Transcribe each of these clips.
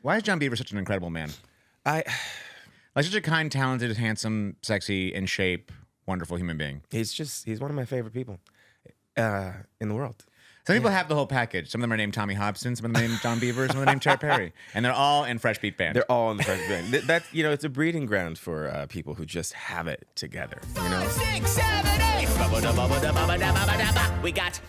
Why is John Beaver such an incredible man? Like Such a kind, talented, handsome, sexy, in shape, wonderful human being. He's one of my favorite people in the world. Some people have the whole package. Some of them are named Tommy Hobson. Some of them are named John Beaver. Some of them are named Tara Perry. And they're all in Fresh Beat Band. They're all in the Fresh Beat Band. That's it's a breeding ground for people who just have it together. 5, 6, 7, 8. We got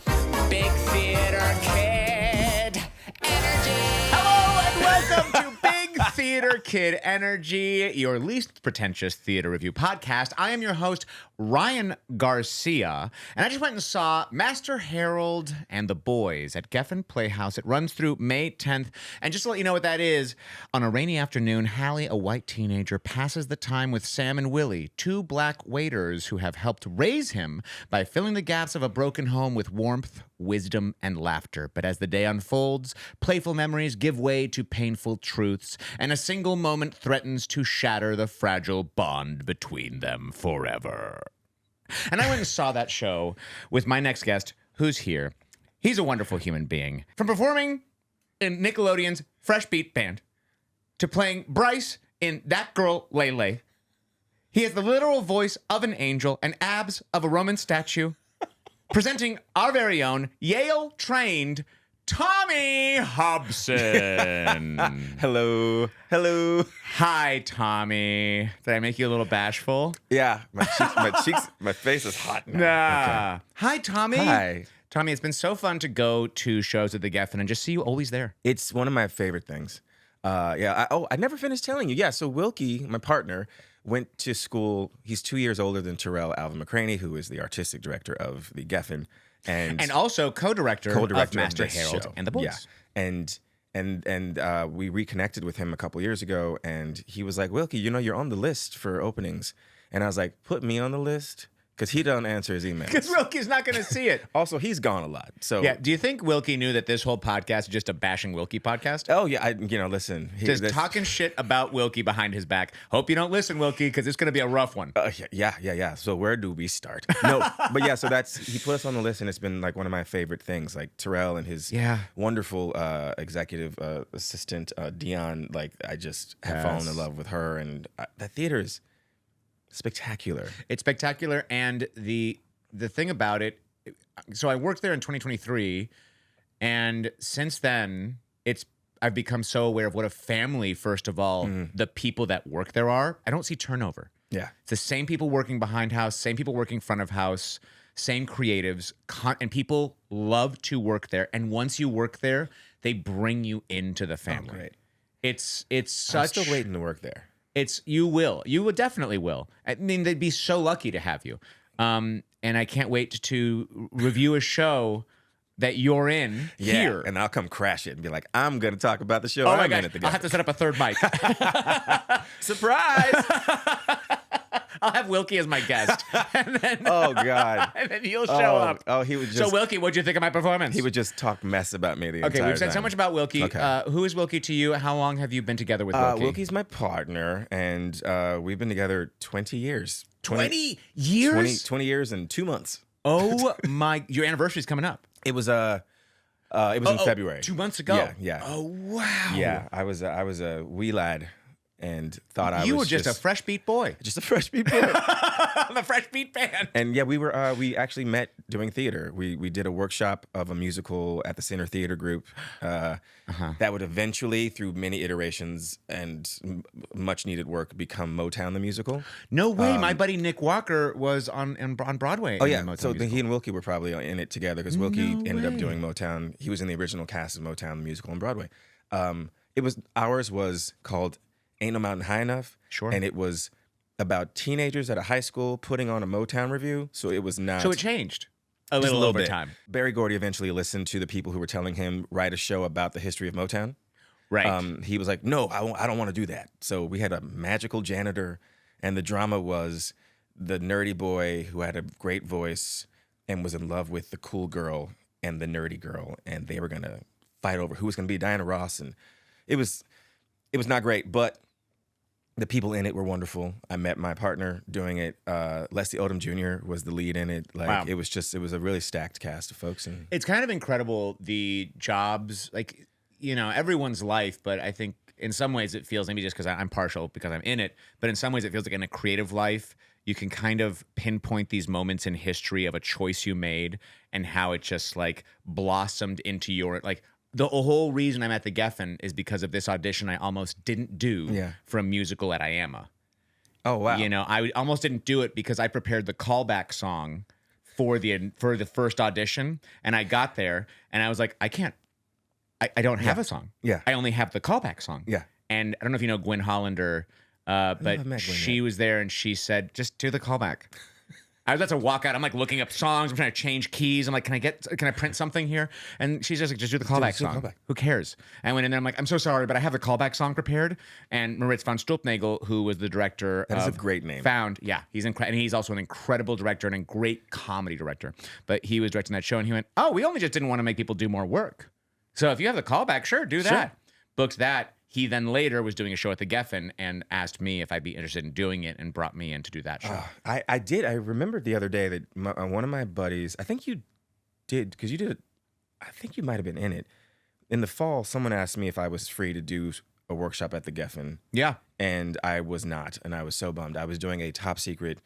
Big Theater Kid Energy. Hello and welcome to Big Theater Kid Energy, your least pretentious theater review podcast. I am your host, Ryan Garcia, and I just went and saw Master Harold and the Boys at Geffen Playhouse. It runs through May 10th, and just to let you know what that is, on a rainy afternoon, Hallie, a white teenager, passes the time with Sam and Willie, two black waiters who have helped raise him by filling the gaps of a broken home with warmth, wisdom, and laughter. But as the day unfolds, playful memories give way to painful truths, and a single moment threatens to shatter the fragile bond between them forever. And I went and saw that show with my next guest, who's here. He's a wonderful human being. From performing in Nickelodeon's Fresh Beat Band to playing Bryce in That Girl Lele, he has the literal voice of an angel and abs of a Roman statue. Presenting our very own Yale-trained Tommy Hobson. Hello. Hi, Tommy. Did I make you a little bashful? Yeah, my face is hot now. Nah. Okay. Hi, Tommy. Hi. Tommy, it's been so fun to go to shows at the Geffen and just see you always there. It's one of my favorite things. I never finished telling you. Yeah, so Wilkie, my partner, went to school. He's 2 years older than Terrell Alvin McCraney, who is the artistic director of the Geffen. And also co-director of Master Harold show. and the Boys. Yeah. And we reconnected with him a couple years ago, and he was like, Wilkie, you're on the list for openings. And I was like, put me on the list? Because he don't answer his emails. Because Wilkie's not going to see it. Also, he's gone a lot. So yeah. Do you think Wilkie knew that this whole podcast is just a bashing Wilkie podcast? Oh yeah, listen. Just talking shit about Wilkie behind his back. Hope you don't listen, Wilkie, because it's going to be a rough one. Yeah. So where do we start? No, but yeah. So he put us on the list, and it's been like one of my favorite things. Like Terrell and his wonderful executive assistant Dion. Like I just have fallen in love with her, and that theater is spectacular. It's spectacular, and the thing about it, so I worked there in 2023, and since then I've become so aware of what a family, first of all, the people that work there are. I don't see turnover. Yeah. It's the same people working behind house, same people working front of house, same creatives, and people love to work there, and once you work there, they bring you into the family. Oh, great. It's such... I'm still waiting to work there. You definitely will. I mean, they'd be so lucky to have you. And I can't wait to review a show that you're in here. And I'll come crash it and be like, I'm going to talk about the show. Oh my God, I'll have to set up a third mic. Surprise! I'll have Wilkie as my guest. And then, oh God! And then he'll show up. Oh, he would just. So Wilkie, what'd you think of my performance? He would just talk mess about me the entire time. Okay, we've said so much about Wilkie. Okay. Who is Wilkie to you? How long have you been together with Wilkie? Wilkie's my partner, and we've been together 20 years. 20 years? 20 years and 2 months. Oh my! Your anniversary's coming up. It was in February. 2 months ago. Yeah. Oh wow. Yeah, I was a wee lad. And thought I was You were just a Fresh Beat boy. Just a Fresh Beat boy. The Fresh Beat Band. And yeah, we actually met doing theater. We did a workshop of a musical at the Center Theater Group that would eventually, through many iterations and much needed work, become Motown the Musical. No way. My buddy Nick Walker was on Broadway. Oh yeah, in the Motown so musical. He and Wilkie were probably in it together because Wilkie ended up way. doing Motown. He was in the original cast of Motown the Musical on Broadway. Ours was called Ain't No Mountain High Enough. Sure. And it was about teenagers at a high school putting on a Motown review. So it was not. So it changed a just little over bit. time. Barry Gordy eventually listened to the people who were telling him write a show about the history of Motown. Right. He was like, no, I don't want to do that. So we had a magical janitor, and the drama was the nerdy boy who had a great voice and was in love with the cool girl and the nerdy girl, and they were going to fight over who was going to be Diana Ross. And it was not great, but the people in it were wonderful. I met my partner doing it. Leslie Odom Jr. was the lead in it. Like Wow. it was a really stacked cast of folks. And It's kind of incredible the jobs, everyone's life, but I think in some ways it feels, maybe just because I'm partial because I'm in it, but in some ways it feels like in a creative life, you can kind of pinpoint these moments in history of a choice you made and how it just like blossomed into your, like, the whole reason I'm at the Geffen is because of this audition I almost didn't do for a musical at IAMA. Oh, wow. I almost didn't do it because I prepared the callback song for the first audition, and I got there and I was like, I don't have a song. Yeah. I only have the callback song. Yeah. And I don't know if you know Gwen Hollander, but she was there and she said, just do the callback. I was about to walk out. I'm like looking up songs. I'm trying to change keys. I'm like, can I print something here? And she's just like, just do the callback song. Who cares? And I went in there. I'm like, I'm so sorry, but I have the callback song prepared. And Moritz von Stulpnagel, who was the director That is a great name. He's and he's also an incredible director and a great comedy director. But he was directing that show and he went, oh, we only just didn't want to make people do more work. So if you have the callback, sure, do that. Sure. Booked that. He then later was doing a show at the Geffen and asked me if I'd be interested in doing it and brought me in to do that show. I did. I remembered the other day that one of my buddies, I think you did, because you did it, I think you might have been in it. In the fall, someone asked me if I was free to do a workshop at the Geffen. Yeah. And I was not. And I was so bummed. I was doing a top secret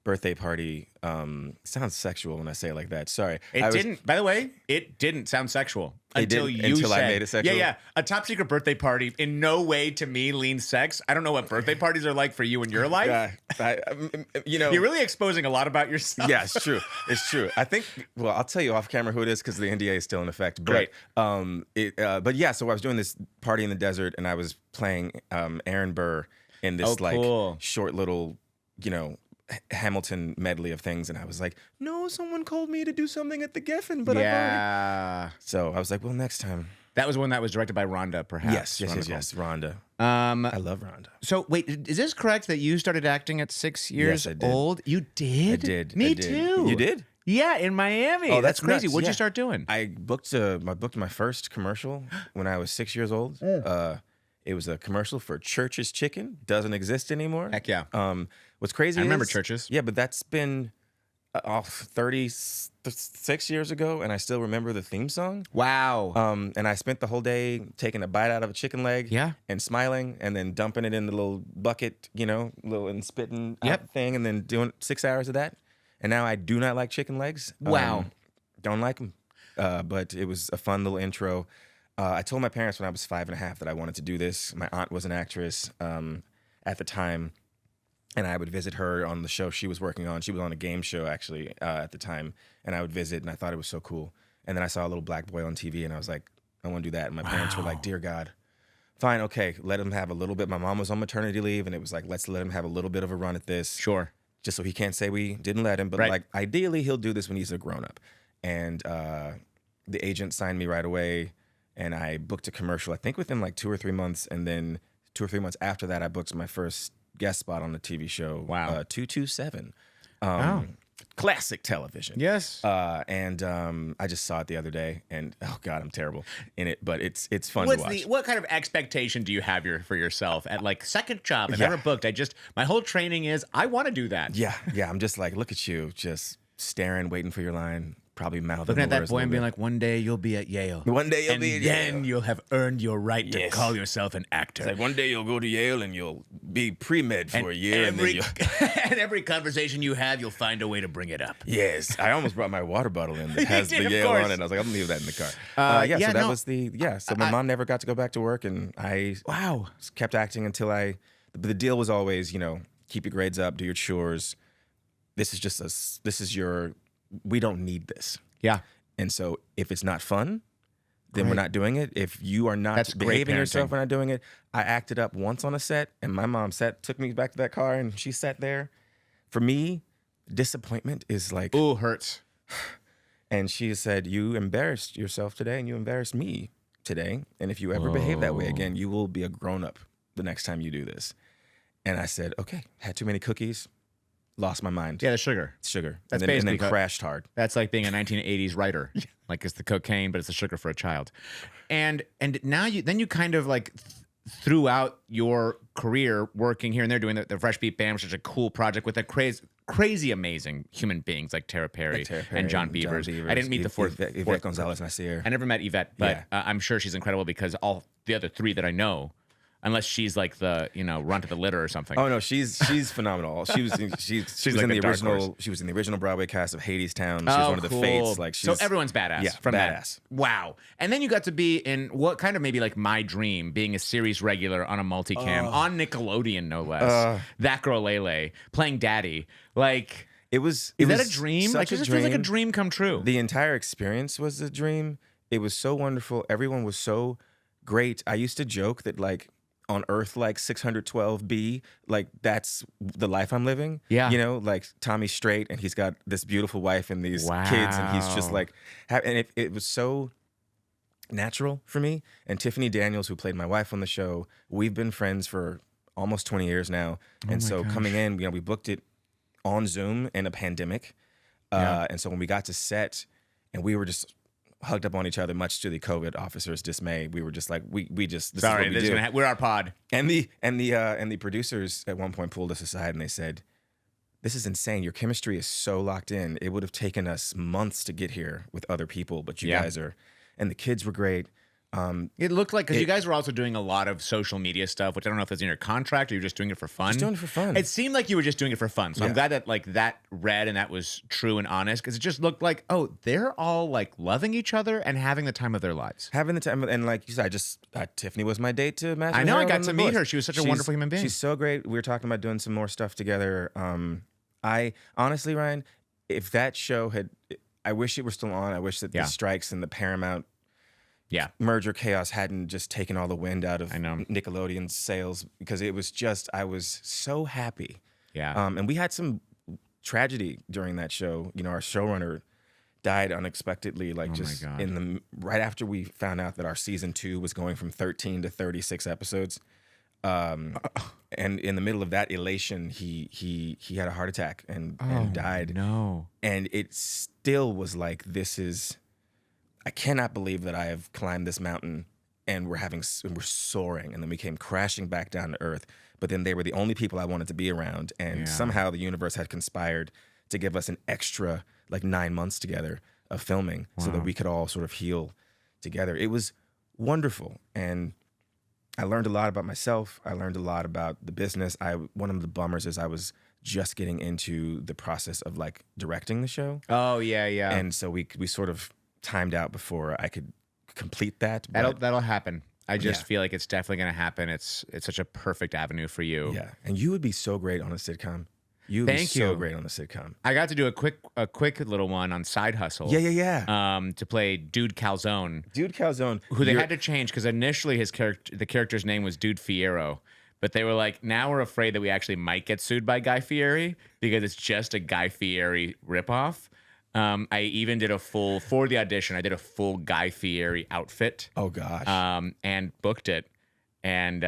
birthday party. Sounds sexual when I say it like that. Sorry. By the way, it didn't sound sexual until I made it sexual. Yeah. A top secret birthday party in no way to me leans sex. I don't know what birthday parties are like for you in your life. You're really exposing a lot about yourself. Yeah, it's true. It's true. I think, well, I'll tell you off camera who it is because the NDA is still in effect. But, Great. But yeah, so I was doing this party in the desert and I was playing Aaron Burr in this cool. short little, Hamilton medley of things, and I was like, no, someone called me to do something at the Geffen, but so I was like, well, next time. That was one that was directed by Rhonda, perhaps. Yes, Rhonda. I love Rhonda. So wait, is this correct that you started acting at 6 years old? You did? I did. Me I did. too. You did? Yeah, in Miami. Oh, that's crazy. nuts. What'd you start doing? I booked my first commercial when I was 6 years old. It was a commercial for Church's Chicken. Doesn't exist anymore. Heck yeah. What's crazy? I remember Church's. Yeah, but that's been 36 years ago, and I still remember the theme song. Wow. And I spent the whole day taking a bite out of a chicken leg. Yeah. And smiling, and then dumping it in the little bucket, and spitting out thing, and then doing 6 hours of that. And now I do not like chicken legs. Wow. Don't like them. But it was a fun little intro. I told my parents when I was 5.5 that I wanted to do this. My aunt was an actress at the time, and I would visit her on the show she was working on. She was on a game show, actually, at the time, and I would visit, and I thought it was so cool. And then I saw a little black boy on TV, and I was like, I want to do that. And my parents were like, dear God, fine, okay, let him have a little bit. My mom was on maternity leave, and it was like, let's let him have a little bit of a run at this. Sure. Just so he can't say we didn't let him, but like, ideally, he'll do this when he's a grown-up. And the agent signed me right away, and I booked a commercial, I think within like 2 or 3 months, and then 2 or 3 months after that, I booked my first guest spot on the TV show. Wow. 227. Classic television. Yes. And I just saw it the other day, and oh God, I'm terrible in it, but it's fun to watch. What kind of expectation do you have for yourself at like second job I've ever booked? My whole training is I want to do that. Yeah. I'm just like, look at you, just staring, waiting for your line. Probably mouthing looking at the that words boy a and little being like, one day you'll be at Yale. One day you'll be at Yale. And then you'll have earned your right to call yourself an actor. It's like one day you'll go to Yale and you'll be pre-med for a year. And every conversation you have, you'll find a way to bring it up. Yes. I almost brought my water bottle in that has the Yale on it. And I was like, I'm going to leave that in the car. So my mom never got to go back to work, and I kept acting until the deal was always, keep your grades up, do your chores. We don't need this. Yeah. And so if it's not fun, then we're not doing it. If you are not behaving yourself, we're not doing it. I acted up once on a set, and my mom took me back to that car, and she sat there. For me, disappointment is like, ooh, hurts. And she said, you embarrassed yourself today, and you embarrassed me today. And if you ever behave that way again, you will be a grown-up the next time you do this. And I said, okay, had too many cookies. Lost my mind. Yeah, the sugar. It's sugar. That's and then crashed hard. That's like being a 1980s writer. Like it's the cocaine, but it's the sugar for a child. And now you kind of like throughout your career working here and there doing the Fresh Beat Band, which is a cool project with a crazy amazing human beings like Tara Perry, and John Beavers. I didn't meet the fourth Yvette Gonzalez Nasir. I never met Yvette, but I'm sure she's incredible because all the other three that I know, unless she's like the run to the litter or something. Oh no, she's phenomenal. She was in the original. She was in the original Broadway cast of Hadestown. She was one of the Fates. Like so everyone's badass. Yeah, from badass. That. Wow. And then you got to be in what kind of maybe like my dream, being a series regular on a multicam on Nickelodeon, no less. That Girl Lele playing Daddy. Like it was. Is that a dream? Such Like it just feels like a dream come true. The entire experience was a dream. It was so wonderful. Everyone was so great. I used to joke that like on Earth like 612B, like that's the life I'm living. Yeah. Like Tommy's straight and he's got this beautiful wife and these kids and he's just like, and it was so natural for me. And Tiffany Daniels, who played my wife on the show, we've been friends for almost 20 years now. And so coming in, we booked it on Zoom in a pandemic. And so when we got to set and we were just hugged up on each other, much to the COVID officer's dismay. We were just like, we just this sorry, is what we do. We're our pod. And the producers at one point pulled us aside and they said, "This is insane. Your chemistry is so locked in. It would have taken us months to get here with other people, but you guys are." And the kids were great. It looked like, because you guys were also doing a lot of social media stuff, which I don't know if it's in your contract or you're just doing it for fun. Just doing it for fun. It seemed like you were just doing it for fun. So I'm glad that like that read and that was true and honest, because it just looked like, oh, they're all like loving each other and having the time of their lives. Having the time, and like you said, Tiffany was my date to Master. I know, Harold I got and to the meet Boys. her. She was such a wonderful human being. She's so great. We were talking about doing some more stuff together. I honestly, Ryan, if that show I wish it were still on. I wish that the strikes and the Paramount merger chaos hadn't just taken all the wind out of Nickelodeon's sails, because it was just, I was so happy. Yeah. And we had some tragedy during that show. Our showrunner died unexpectedly, like just right after we found out that our season 2 was going from 13 to 36 episodes. And in the middle of that elation, he had a heart attack and died. No. And it still was like, I cannot believe that I have climbed this mountain and we're soaring, and then we came crashing back down to earth. But then they were the only people I wanted to be around, and somehow the universe had conspired to give us an extra like 9 months together of filming so that we could all sort of heal together. It was wonderful, and I learned a lot about myself. I learned a lot about the business. One of the bummers is I was just getting into the process of like directing the show. Oh yeah. And so we sort of timed out before I could complete that. That'll happen. I just feel like it's definitely going to happen. It's such a perfect avenue for you. Yeah, and you would be so great on a sitcom. You would be so great on a sitcom. I got to do a quick little one on Side Hustle. Yeah. To play Dude Calzone. Dude Calzone, who they had to change because initially the character's name was Dude Fierro. But they were like, now we're afraid that we actually might get sued by Guy Fieri because it's just a Guy Fieri ripoff. I even did for the audition, I did a full Guy Fieri outfit. Oh gosh. And booked it. And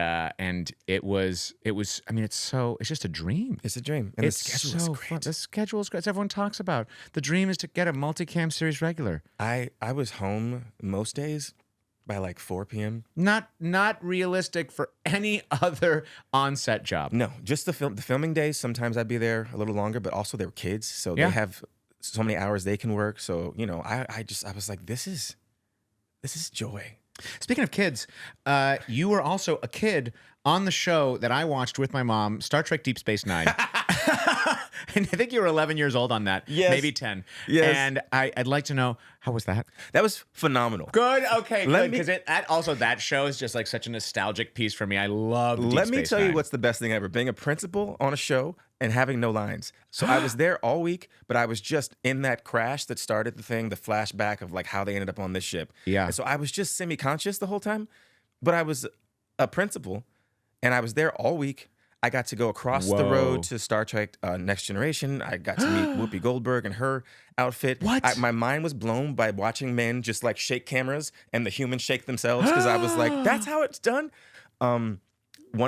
it was, I mean, it's just a dream. It's a dream. And it's the schedule is great. Fun. The schedule is great. As everyone talks about. The dream is to get a multicam series regular. I was home most days by like 4 p.m. Not realistic for any other on-set job. No, just the filming days. Sometimes I'd be there a little longer, but also they were kids, so they have so many hours they can work. So I was like, this is joy. Speaking of kids, you were also a kid on the show that I watched with my mom, Star Trek Deep Space Nine. And I think you were 11 years old on that. Yes. Maybe 10. Yes. And I'd like to know, how was that? That was phenomenal. Good. Okay, good. Because that show is just like such a nostalgic piece for me. I love Deep Space Nine. Let me tell you what's the best thing ever. Being a principal on a show and having no lines. So I was there all week, but I was just in that crash that started the thing, the flashback of like how they ended up on this ship. Yeah. And so I was just semi-conscious the whole time, but I was a principal and I was there all week. I got to go across the road to Star Trek Next Generation. I got to meet Whoopi Goldberg and her outfit. What? My mind was blown by watching men just like shake cameras and the humans shake themselves, because I was like, that's how it's done. One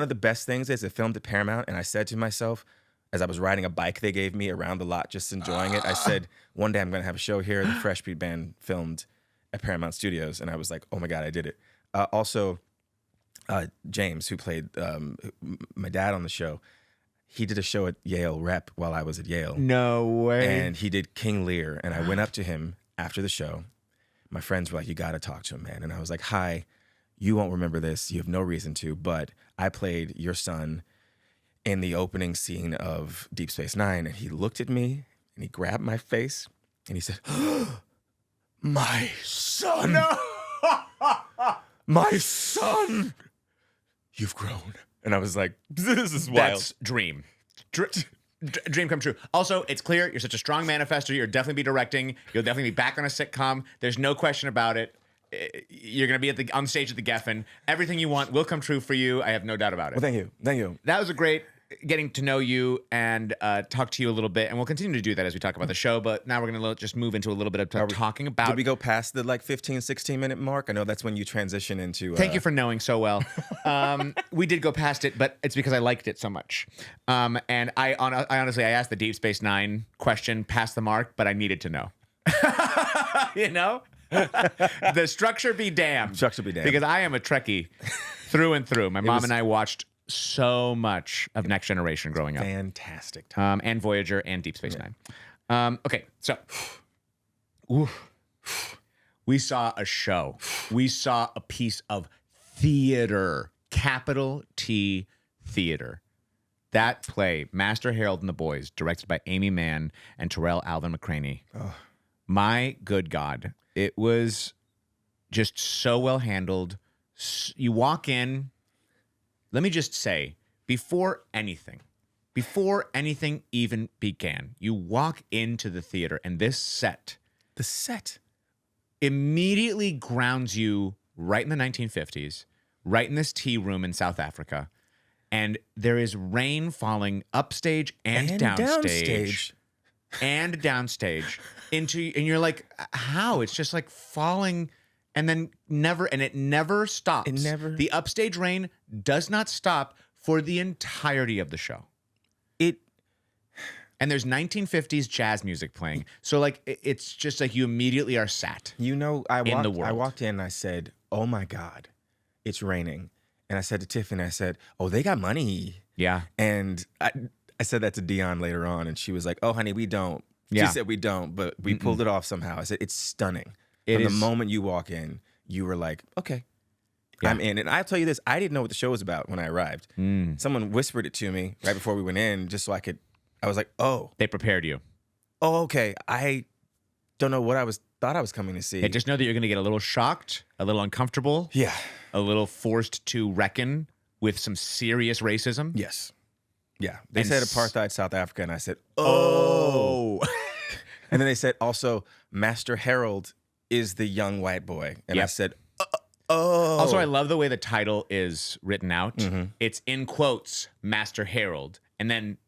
of the best things is it filmed at Paramount, and I said to myself, as I was riding a bike they gave me around the lot, just enjoying it, I said, one day I'm going to have a show here. The Fresh Beat Band filmed at Paramount Studios, and I was like, oh my God, I did it. Also, James, who played my dad on the show, he did a show at Yale Rep while I was at Yale. No way. And he did King Lear. And I went up to him after the show. My friends were like, you got to talk to him, man. And I was like, hi, you won't remember this. You have no reason to. But I played your son in the opening scene of Deep Space Nine. And he looked at me and he grabbed my face and he said, my son. No. My son. You've grown. And I was like, this is wild. That's dream. Dream come true. Also, it's clear you're such a strong manifester. You'll definitely be directing. You'll definitely be back on a sitcom. There's no question about it. You're going to be on stage at the Geffen. Everything you want will come true for you. I have no doubt about it. Well, thank you. Thank you. That was a great getting to know you and talk to you a little bit. And we'll continue to do that as we talk about the show. But now we're going to just move into a little bit of talking about... Did we go past the 15, 16-minute mark? I know that's when you transition into... Thank you for knowing so well. We did go past it, but it's because I liked it so much. And I honestly, I asked the Deep Space Nine question past the mark, but I needed to know. You know? The structure be damned. Structure be damned. Because I am a Trekkie through and through. My mom and I watched so much of Next Generation growing up. Fantastic time. And Voyager and Deep Space Nine. Okay, so we saw a show. We saw a piece of theater, capital T theater. That play, Master Harold and the Boys, directed by Amy Mann and Terrell Alvin McCraney. Oh. My good God. It was just so well handled. You walk in. Let me just say, before anything even began, you walk into the theater and this set. The set. Immediately grounds you right in the 1950s, right in this tea room in South Africa. And there is rain falling upstage and downstage. And downstage. And you're like, how? It's just like falling and then it never stops. The upstage rain does not stop for the entirety of the show. And there's 1950s jazz music playing. So like it's just like you immediately are sat. You know, I in the world. I walked in and I said, "Oh my God, it's raining." And I said to Tiffany, I said, "Oh, they got money." Yeah. And I said that to Dion later on, and she was like, "Oh, honey, we don't." Yeah. She said we don't, but we pulled it off somehow. I said, "It's stunning." From the moment you walk in, you were like, "Okay, yeah. I'm in." And I'll tell you this, I didn't know what the show was about when I arrived. Someone whispered it to me right before we went in, just so I was like, "Oh." They prepared you. Oh, okay. I don't know what thought I was coming to see. Yeah, just know that you're going to get a little shocked, a little uncomfortable. Yeah. A little forced to reckon with some serious racism. Yes. Yeah. They said apartheid South Africa, and I said, oh. And then they said also, Master Harold is the young white boy. And I said, oh. Also, I love the way the title is written out. It's in quotes, Master Harold, and then ...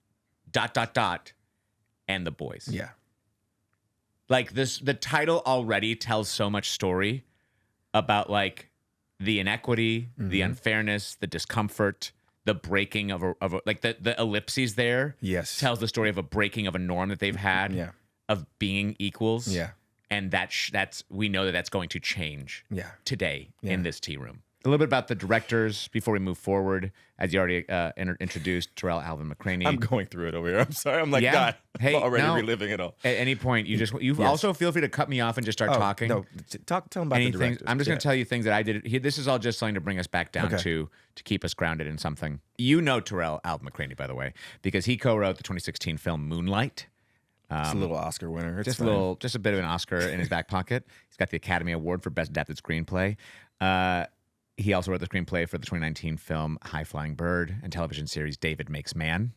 and the boys. Yeah. Like the title already tells so much story about like the inequity, the unfairness, the discomfort, the breaking of a like the ellipses there. Yes. Tells the story of a breaking of a norm that they've had of being equals. Yeah. And that's we know that that's going to change today in this tea room. A little bit about the directors before we move forward, as you already introduced, Terrell Alvin McCraney. I'm going through it over here. I'm sorry. I'm like, God, hey, I'm already reliving it all. At any point, you also feel free to cut me off and just start talking. No, tell them about the directors. I'm just going to tell you things that I did. This is all just something to bring us back down to keep us grounded in something. You know Terrell Alvin McCraney, by the way, because he co-wrote the 2016 film Moonlight. It's a little Oscar winner. Just a bit of an Oscar in his back pocket. He's got the Academy Award for Best Adapted Screenplay. He also wrote the screenplay for the 2019 film High Flying Bird and television series David Makes Man.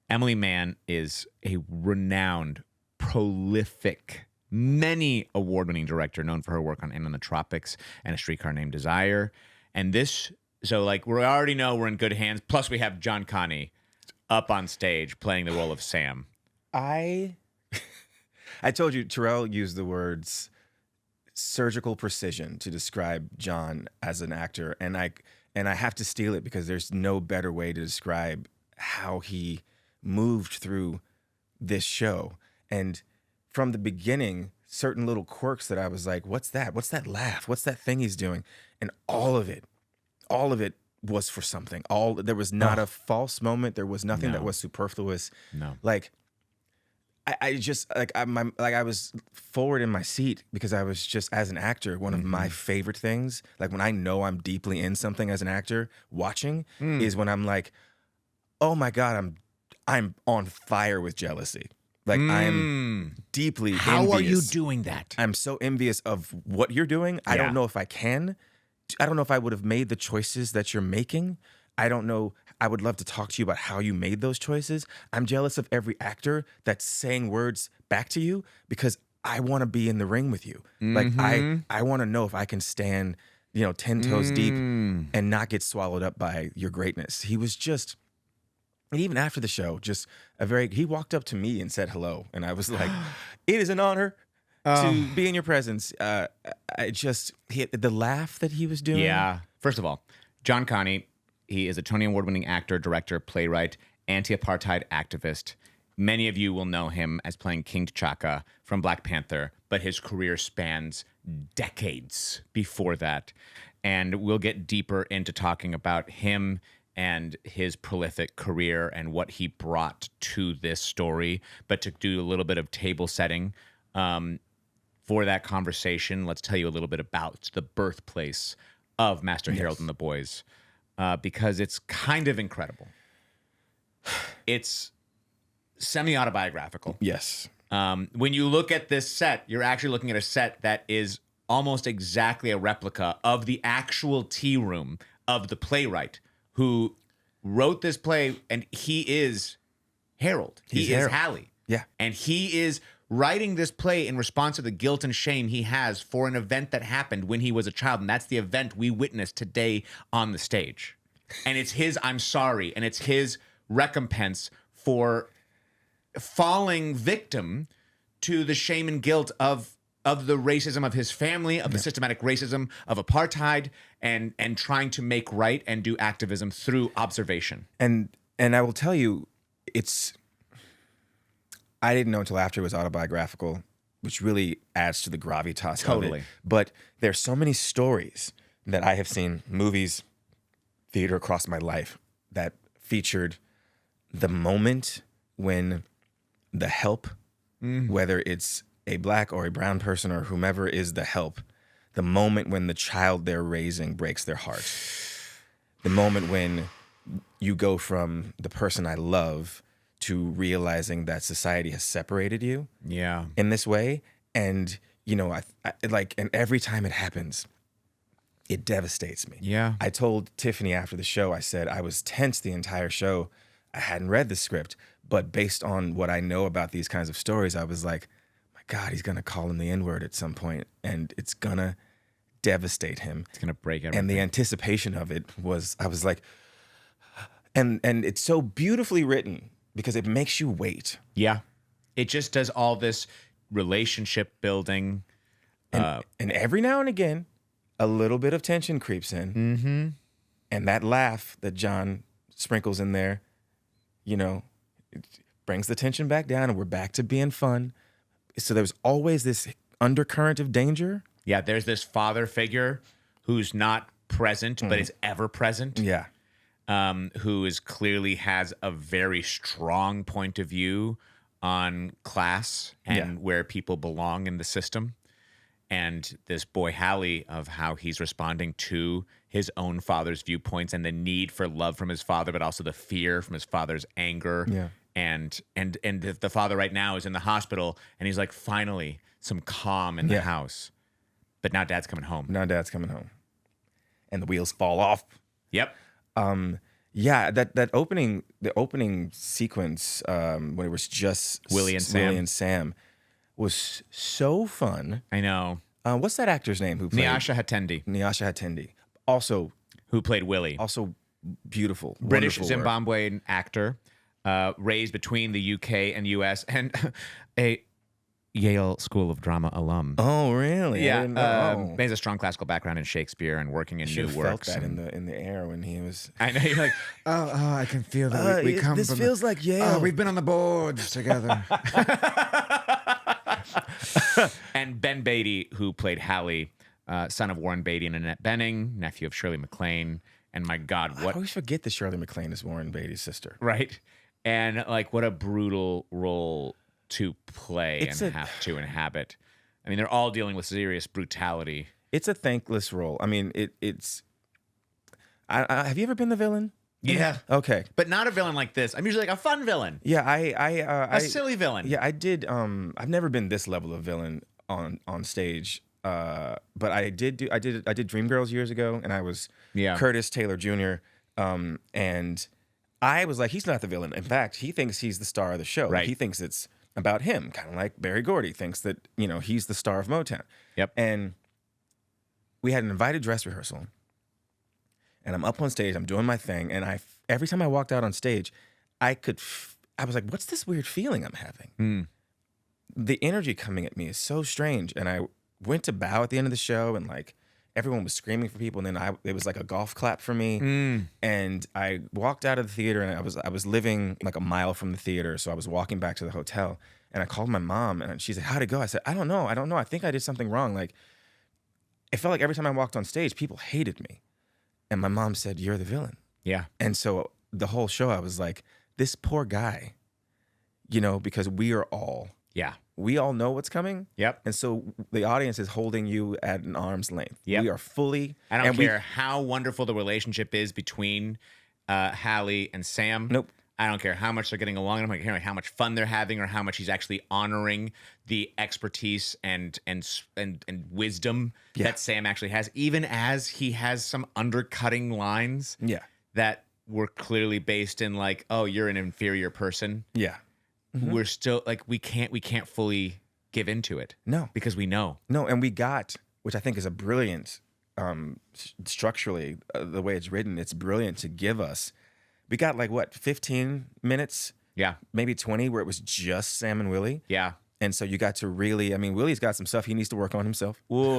Emily Mann is a renowned, prolific, many award-winning director known for her work on In the Tropics and A Streetcar Named Desire. And so like we already know we're in good hands. Plus we have John Kani up on stage playing the role of Sam. I told you Terrell used the words surgical precision to describe John as an actor, and I have to steal it because there's no better way to describe how he moved through this show. And from the beginning, certain little quirks that I was like, what's that? What's that laugh? What's that thing he's doing? And all of it was for something. There was not a false moment. There was nothing that was superfluous. No. Like I just like I was forward in my seat because I was just, as an actor, one of my favorite things. Like when I know I'm deeply in something as an actor, watching is when I'm like, oh my God, I'm on fire with jealousy. Like I'm deeply How envious. are you doing that? I'm so envious of what you're doing. I don't know if I can. I don't know if I would have made the choices that you're making. I don't know. I would love to talk to you about how you made those choices. I'm jealous of every actor that's saying words back to you because I want to be in the ring with you. Like I want to know if I can stand, 10 toes deep and not get swallowed up by your greatness. He was just, and even after the show, just he walked up to me and said hello. And I was like, it is an honor to be in your presence. The laugh that he was doing. Yeah. First of all, John Kani, he is a Tony Award-winning actor, director, playwright, anti-apartheid activist. Many of you will know him as playing King T'Chaka from Black Panther, but his career spans decades before that. And we'll get deeper into talking about him and his prolific career and what he brought to this story. But to do a little bit of table setting for that conversation, let's tell you a little bit about the birthplace of Master Harold and the Boys. Because it's kind of incredible. It's semi-autobiographical. Yes. When you look at this set, you're actually looking at a set that is almost exactly a replica of the actual tea room of the playwright who wrote this play, and he is Harold. He is Hallie. Yeah. And he is writing this play in response to the guilt and shame he has for an event that happened when he was a child. And that's the event we witnessed today on the stage. And it's his I'm sorry. And it's his recompense for falling victim to the shame and guilt of the racism of his family, of the systematic racism of apartheid, and trying to make right and do activism through observation. And I will tell you, I didn't know until after it was autobiographical, which really adds to the gravitas of it. But there's so many stories that I have seen, movies, theater across my life, that featured the moment when the help, whether it's a black or a brown person or whomever is the help, the moment when the child they're raising breaks their heart, the moment when you go from the person I love to realizing that society has separated you in this way. And, I and every time it happens, it devastates me. Yeah. I told Tiffany after the show, I said I was tense the entire show. I hadn't read the script, but based on what I know about these kinds of stories, I was like, my God, he's going to call him the N-word at some point, and it's going to devastate him. It's going to break everything. And the anticipation of it I was like, and it's so beautifully written, because it makes you wait. Yeah. It just does all this relationship building. And every now and again, a little bit of tension creeps in. Mm-hmm. And that laugh that John sprinkles in there, it brings the tension back down, and we're back to being fun. So there's always this undercurrent of danger. Yeah, there's this father figure who's not present, but is ever present. Yeah. Who clearly has a very strong point of view on class and where people belong in the system. And this boy Hallie, of how he's responding to his own father's viewpoints and the need for love from his father, but also the fear from his father's anger. Yeah. And the father right now is in the hospital, and he's like, finally, some calm in the house. But now dad's coming home. And the wheels fall off. Yep. The opening sequence when it was just Willie and Sam was so fun. I know. What's that actor's name who played? Nyasha Hatendi. Also, who played Willie. Also beautiful. British Zimbabwean actor, raised between the UK and US, and a Yale School of Drama alum. Oh, really? Yeah. He has a strong classical background in Shakespeare and working in new works. Felt that in the air when he was. I know, you're like, oh, I can feel that we come this from. This feels like Yale. We've been on the boards together. And Ben Beatty, who played Hallie, son of Warren Beatty and Annette Bening, nephew of Shirley MacLaine, And my God, I what always forget that Shirley MacLaine is Warren Beatty's sister. right? And like what a brutal role to play It's and have to inhabit. I mean, they're all dealing with serious brutality. It's a thankless role. I mean, it's. Have you ever been the villain? Yeah. Okay. But not a villain like this. I'm usually like a fun villain. Yeah, A silly villain. Yeah, I did. I've never been this level of villain on stage. But I did Dreamgirls years ago, and I was Curtis Taylor Jr. And I was like, he's not the villain. In fact, he thinks he's the star of the show. Right. He thinks it's about him, kind of like Berry Gordy thinks that he's the star of Motown. Yep. And we had an invited dress rehearsal, and I'm up on stage, I'm doing my thing, and every time I walked out on stage, I was like, what's this weird feeling I'm having? The energy coming at me is so strange, and I went to bow at the end of the show, and like everyone was screaming for people, and then it was like a golf clap for me, and I walked out of the theater, and I was living like a mile from the theater, so I was walking back to the hotel, and I called my mom, and she said, how'd it go? I said, I don't know. I think I did something wrong. Like, it felt like every time I walked on stage, people hated me, and my mom said, you're the villain. Yeah. And so the whole show, I was like, this poor guy, because we all know what's coming. Yep. And so the audience is holding you at an arm's length. Yep. We are fully. I don't care how wonderful the relationship is between Hallie and Sam. Nope. I don't care how much they're getting along. I don't care how much fun they're having or how much he's actually honoring the expertise and wisdom that Sam actually has, even as he has some undercutting lines that were clearly based in like, oh, you're an inferior person. Yeah. We're still like we can't fully give into it. No. Because we know. No, and we got, which I think is a brilliant, structurally, the way it's written, it's brilliant to give us. We got like, 15 minutes? Yeah. Maybe 20 where it was just Sam and Willie. Yeah. And so you got to really, Willie's got some stuff he needs to work on himself. Whoa.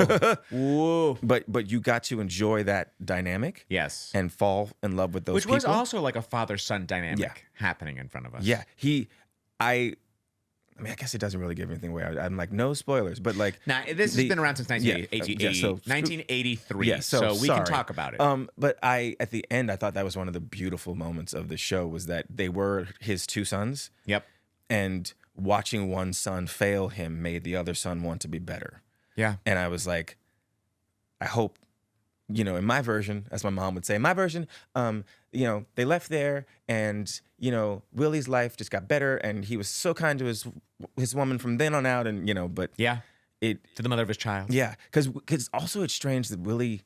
Whoa. But you got to enjoy that dynamic. Yes. And fall in love with those people. Which was also like a father-son dynamic happening in front of us. Yeah. I guess it doesn't really give anything away. I'm like, no spoilers, but like... Now, this has been around since 1983, Yeah, so we can talk about it. But at the end, I thought that was one of the beautiful moments of the show was that they were his two sons. Yep. And watching one son fail him made the other son want to be better. Yeah. And I was like, I hope, in my version, as my mom would say, my version, they left there and, Willie's life just got better and he was so kind to his woman from then on out and, but... Yeah. To the mother of his child. Yeah. Because also it's strange that Willie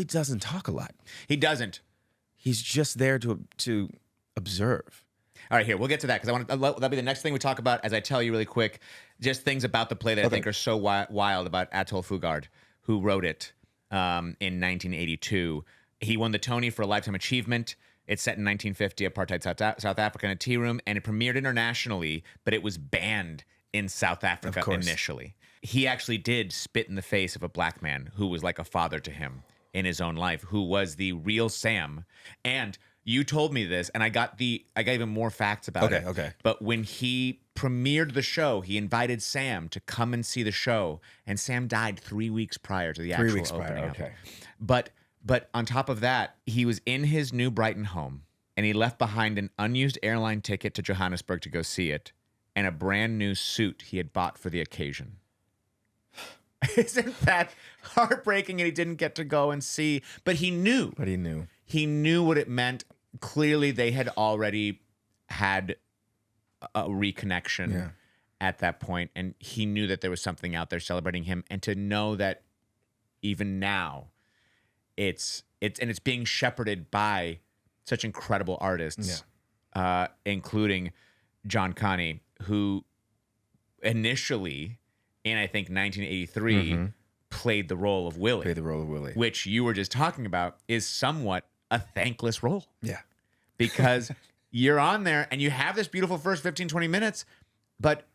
doesn't talk a lot. He doesn't. He's just there to observe. All right, here, we'll get to that because that'll be the next thing we talk about as I tell you really quick, just things about the play that I think are so wild about Atul Fugard, who wrote it in 1982. He won the Tony for a Lifetime Achievement. It's set in 1950, apartheid South Africa in a tea room, and it premiered internationally, but it was banned in South Africa initially. He actually did spit in the face of a black man who was like a father to him in his own life, who was the real Sam. And you told me this, and I got even more facts about it. Okay. But when he premiered the show, he invited Sam to come and see the show, and Sam died 3 weeks prior to the actual opening. Okay. But on top of that, he was in his New Brighton home, and he left behind an unused airline ticket to Johannesburg to go see it, and a brand new suit he had bought for the occasion. Isn't that heartbreaking? And he didn't get to go and see, but he knew. He knew what it meant. Clearly, they had already had a reconnection at that point, and he knew that there was something out there celebrating him. And to know that even now, it's being shepherded by such incredible artists, including John Kani, who initially, in I think 1983, played the role of Willie. Which you were just talking about is somewhat a thankless role. Yeah. Because you're on there and you have this beautiful first 15, 20 minutes,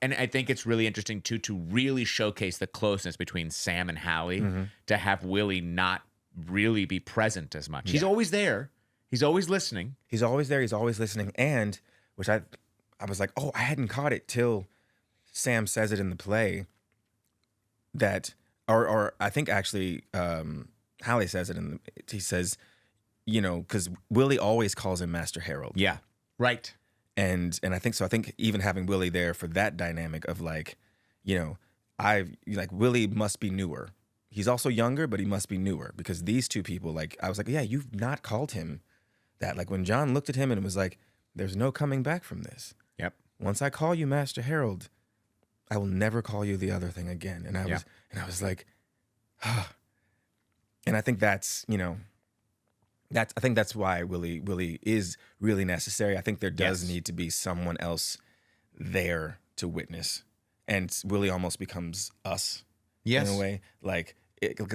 and I think it's really interesting too to really showcase the closeness between Sam and Hallie, to have Willie not really be present as much. He's always there. He's always listening. He's always there. He's always listening. And, which I was like, oh, I hadn't caught it till Sam says it in the play that, or I think actually Hallie says it he says, you know, because Willie always calls him Master Harold. Yeah. Right. And I think so. I think even having Willie there for that dynamic of like, you know, Willie must be newer. He's also younger, but he must be newer because these two people, like, I was like, yeah, you've not called him that. Like when John looked at him and was like, there's no coming back from this. Yep. Once I call you Master Harold, I will never call you the other thing again. And I was like, ah. And I think that's, you know, I think that's why Willie is really necessary. I think there does need to be someone else there to witness. And Willie almost becomes us in a way. Like,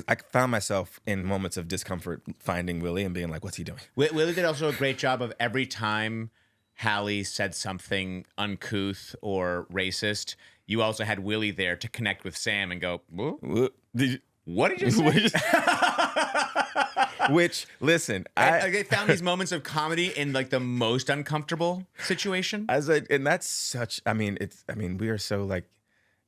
I found myself in moments of discomfort finding Willie and being like, what's he doing? Willie did also a great job of every time Hallie said something uncouth or racist, you also had Willie there to connect with Sam and go, what did you say? Which, listen, they found these moments of comedy in like the most uncomfortable situation. And that's such, we are so like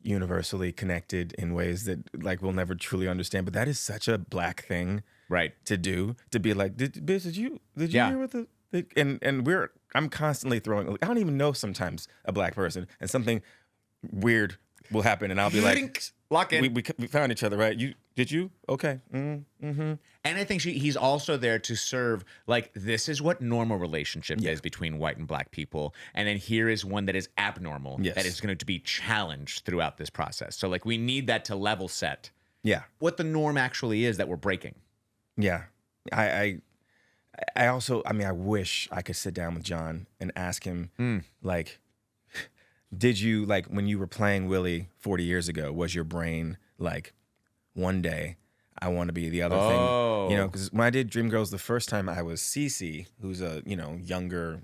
universally connected in ways that like we'll never truly understand, but that is such a Black thing, right? To do, to be like, did you hear what and I'm constantly throwing, I don't even know sometimes a Black person and something weird will happen and I'll be like, lock in. We found each other, right? Did you? Okay. Mm-hmm. And I think he's also there to serve, like, this is what normal relationship is between white and Black people. And then here is one that is abnormal, that is going to be challenged throughout this process. So, like, we need that to level set what the norm actually is that we're breaking. Yeah. I also, I wish I could sit down with John and ask him, like, did you, like, when you were playing Willie 40 years ago, was your brain like, one day I want to be the other thing? You know, because when I did Dreamgirls the first time, I was Cece, who's a, you know, younger,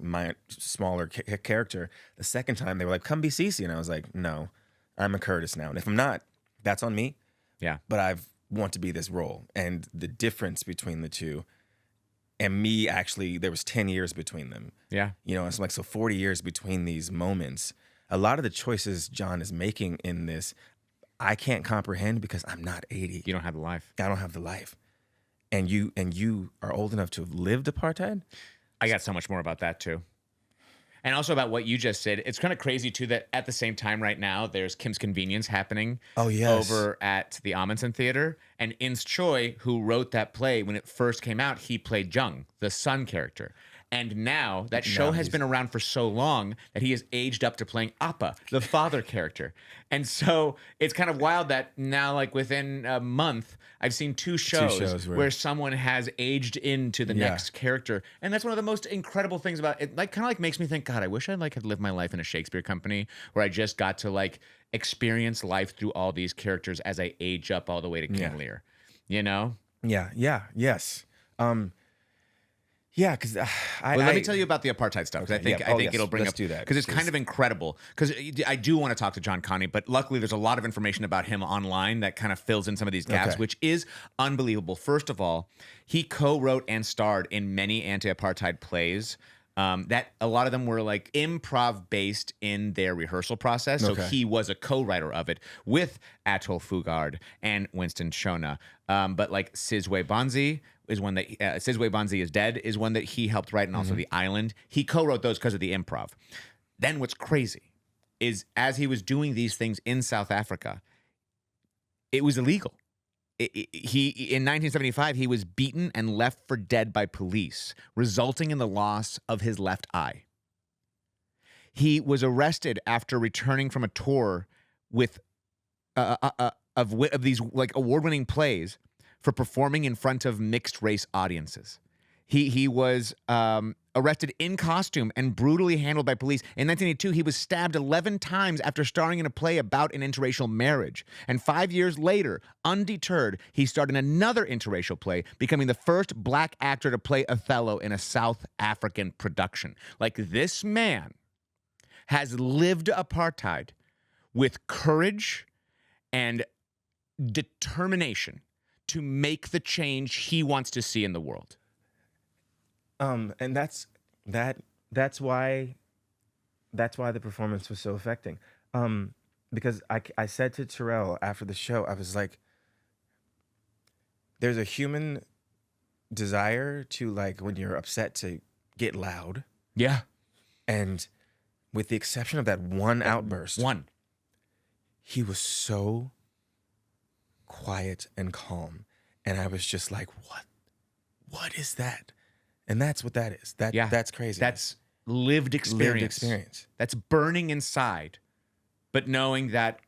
smaller character. The second time, they were like, come be Cece. And I was like, no, I'm a Curtis now. And if I'm not, that's on me. Yeah. But I want to be this role. And the difference between the two and me, actually, there was 10 years between them. Yeah. You know, it's like, so 40 years between these moments. A lot of the choices John is making in this, I can't comprehend because I'm not 80. You don't have the life. I don't have the life. And you are old enough to have lived apartheid? I got so much more about that too. And also about what you just said. It's kind of crazy too that at the same time right now, there's Kim's Convenience happening over at the Amundsen Theater. And Ince Choi, who wrote that play when it first came out, he played Jung, the son character. And now that show has been around for so long that he has aged up to playing Appa, the father character. And so it's kind of wild that now, like within a month, I've seen two shows where someone has aged into the next character. And that's one of the most incredible things about it. Like, kind of like makes me think, God, I wish I like had lived my life in a Shakespeare company where I just got to like experience life through all these characters as I age up all the way to King Lear. You know? Yes. Yeah, because let me tell you about the apartheid stuff. Because I think it'll bring Let's up do that, because it's kind of incredible. Because I do want to talk to John Kani, but luckily there's a lot of information about him online that kind of fills in some of these gaps, which is unbelievable. First of all, he co-wrote and starred in many anti-apartheid plays. That a lot of them were like improv based in their rehearsal process. So he was a co-writer of it with Atul Fugard and Winston Shona. But like Sizwe Banzi is one that Sizwe Banzi is Dead is one that he helped write, and also The Island. He co-wrote those because of the improv. Then what's crazy is as he was doing these things in South Africa, it was illegal. He in 1975 he was beaten and left for dead by police, resulting in the loss of his left eye. He was arrested after returning from a tour with of these like award-winning plays for performing in front of mixed race audiences. He was arrested in costume and brutally handled by police. In 1982, he was stabbed 11 times after starring in a play about an interracial marriage. And 5 years later, undeterred, he starred in another interracial play, becoming the first Black actor to play Othello in a South African production. Like, this man has lived apartheid with courage and determination to make the change he wants to see in the world. And that's why the performance was so affecting. Because I said to Terrell after the show, I was like, there's a human desire to, like, when you're upset, to get loud. Yeah. And with the exception of that one outburst, he was so quiet and calm. And I was just like, what is that? And that's what that is. That's crazy. That's lived experience. Lived experience. That's burning inside, but knowing that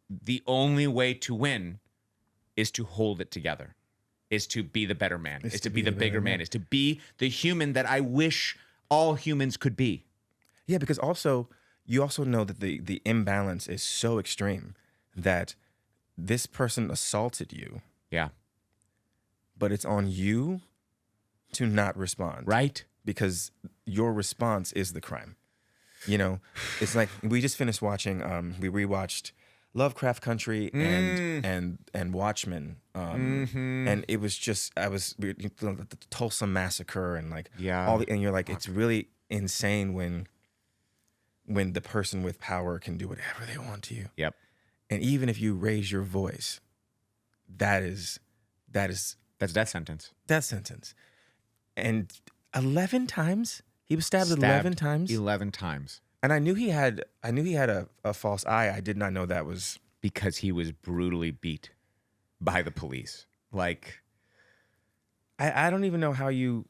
the only way to win is to hold it together, is to be the better man, is to be the bigger man, is to be the human that I wish all humans could be. Yeah, because you also know that the imbalance is so extreme that this person assaulted you. Yeah. But it's on you to not respond. Right. Because your response is the crime. You know, it's like we just finished watching, we rewatched Lovecraft Country and Watchmen. And it was just, the Tulsa Massacre and like, and you're like, it's really insane when the person with power can do whatever they want to you. Yep. And even if you raise your voice, that's death sentence. Death sentence. And 11 times? He was stabbed 11 times? 11 times. And I knew he had a false eye. I did not know that was because he was brutally beat by the police. Like, I don't even know how you.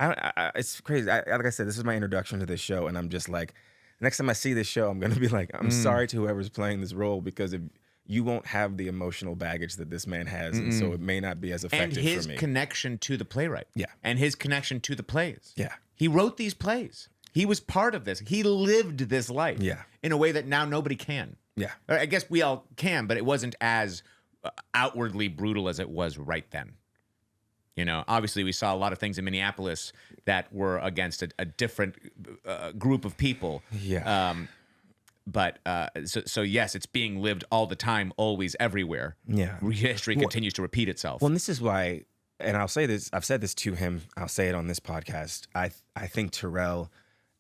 It's crazy. Like I said, this is my introduction to this show, and I'm just like, next time I see this show, I'm gonna be like, I'm sorry to whoever's playing this role, because if you won't have the emotional baggage that this man has, and so it may not be as effective for me. And his connection to the playwright. Yeah. And his connection to the plays. Yeah. He wrote these plays. He was part of this. He lived this life. Yeah. In a way that now nobody can. Yeah. Or I guess we all can, but it wasn't as outwardly brutal as it was right then. You know, obviously we saw a lot of things in Minneapolis that were against a different group of people. Yeah. But so yes, it's being lived all the time, always, everywhere. Yeah. History continues to repeat itself. Well, and this is why, and I'll say this, I've said this to him, I'll say it on this podcast. I think Terrell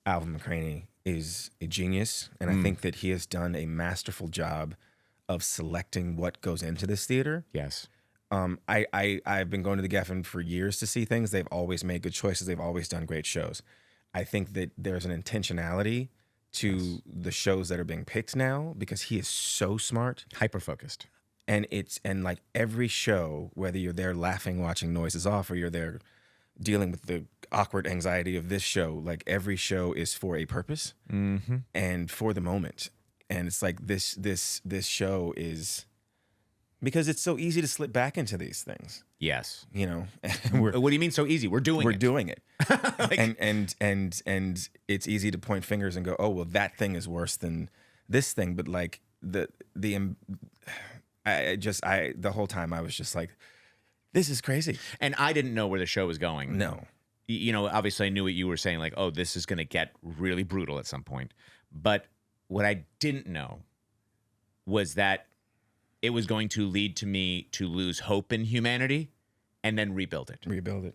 Alvin McCraney is a genius, and I think that he has done a masterful job of selecting what goes into this theater. Yes. I've been going to the Geffen for years to see things. They've always made good choices. They've always done great shows. I think that there's an intentionality to the shows that are being picked now, because he is so smart, Hyper-focused. and like every show, whether you're there laughing, watching Noises Off, or you're there dealing with the awkward anxiety of this show, like every show is for a purpose and for the moment. And it's like this show is, because it's so easy to slip back into these things. Yes. You know, What do you mean so easy? We're doing it. Like, and it's easy to point fingers and go, oh, well, that thing is worse than this thing. But like the whole time I was just like, this is crazy. And I didn't know where the show was going. No. You know, obviously I knew what you were saying, like, oh, this is going to get really brutal at some point. But what I didn't know was that it was going to lead to me to lose hope in humanity and then rebuild it. Rebuild it.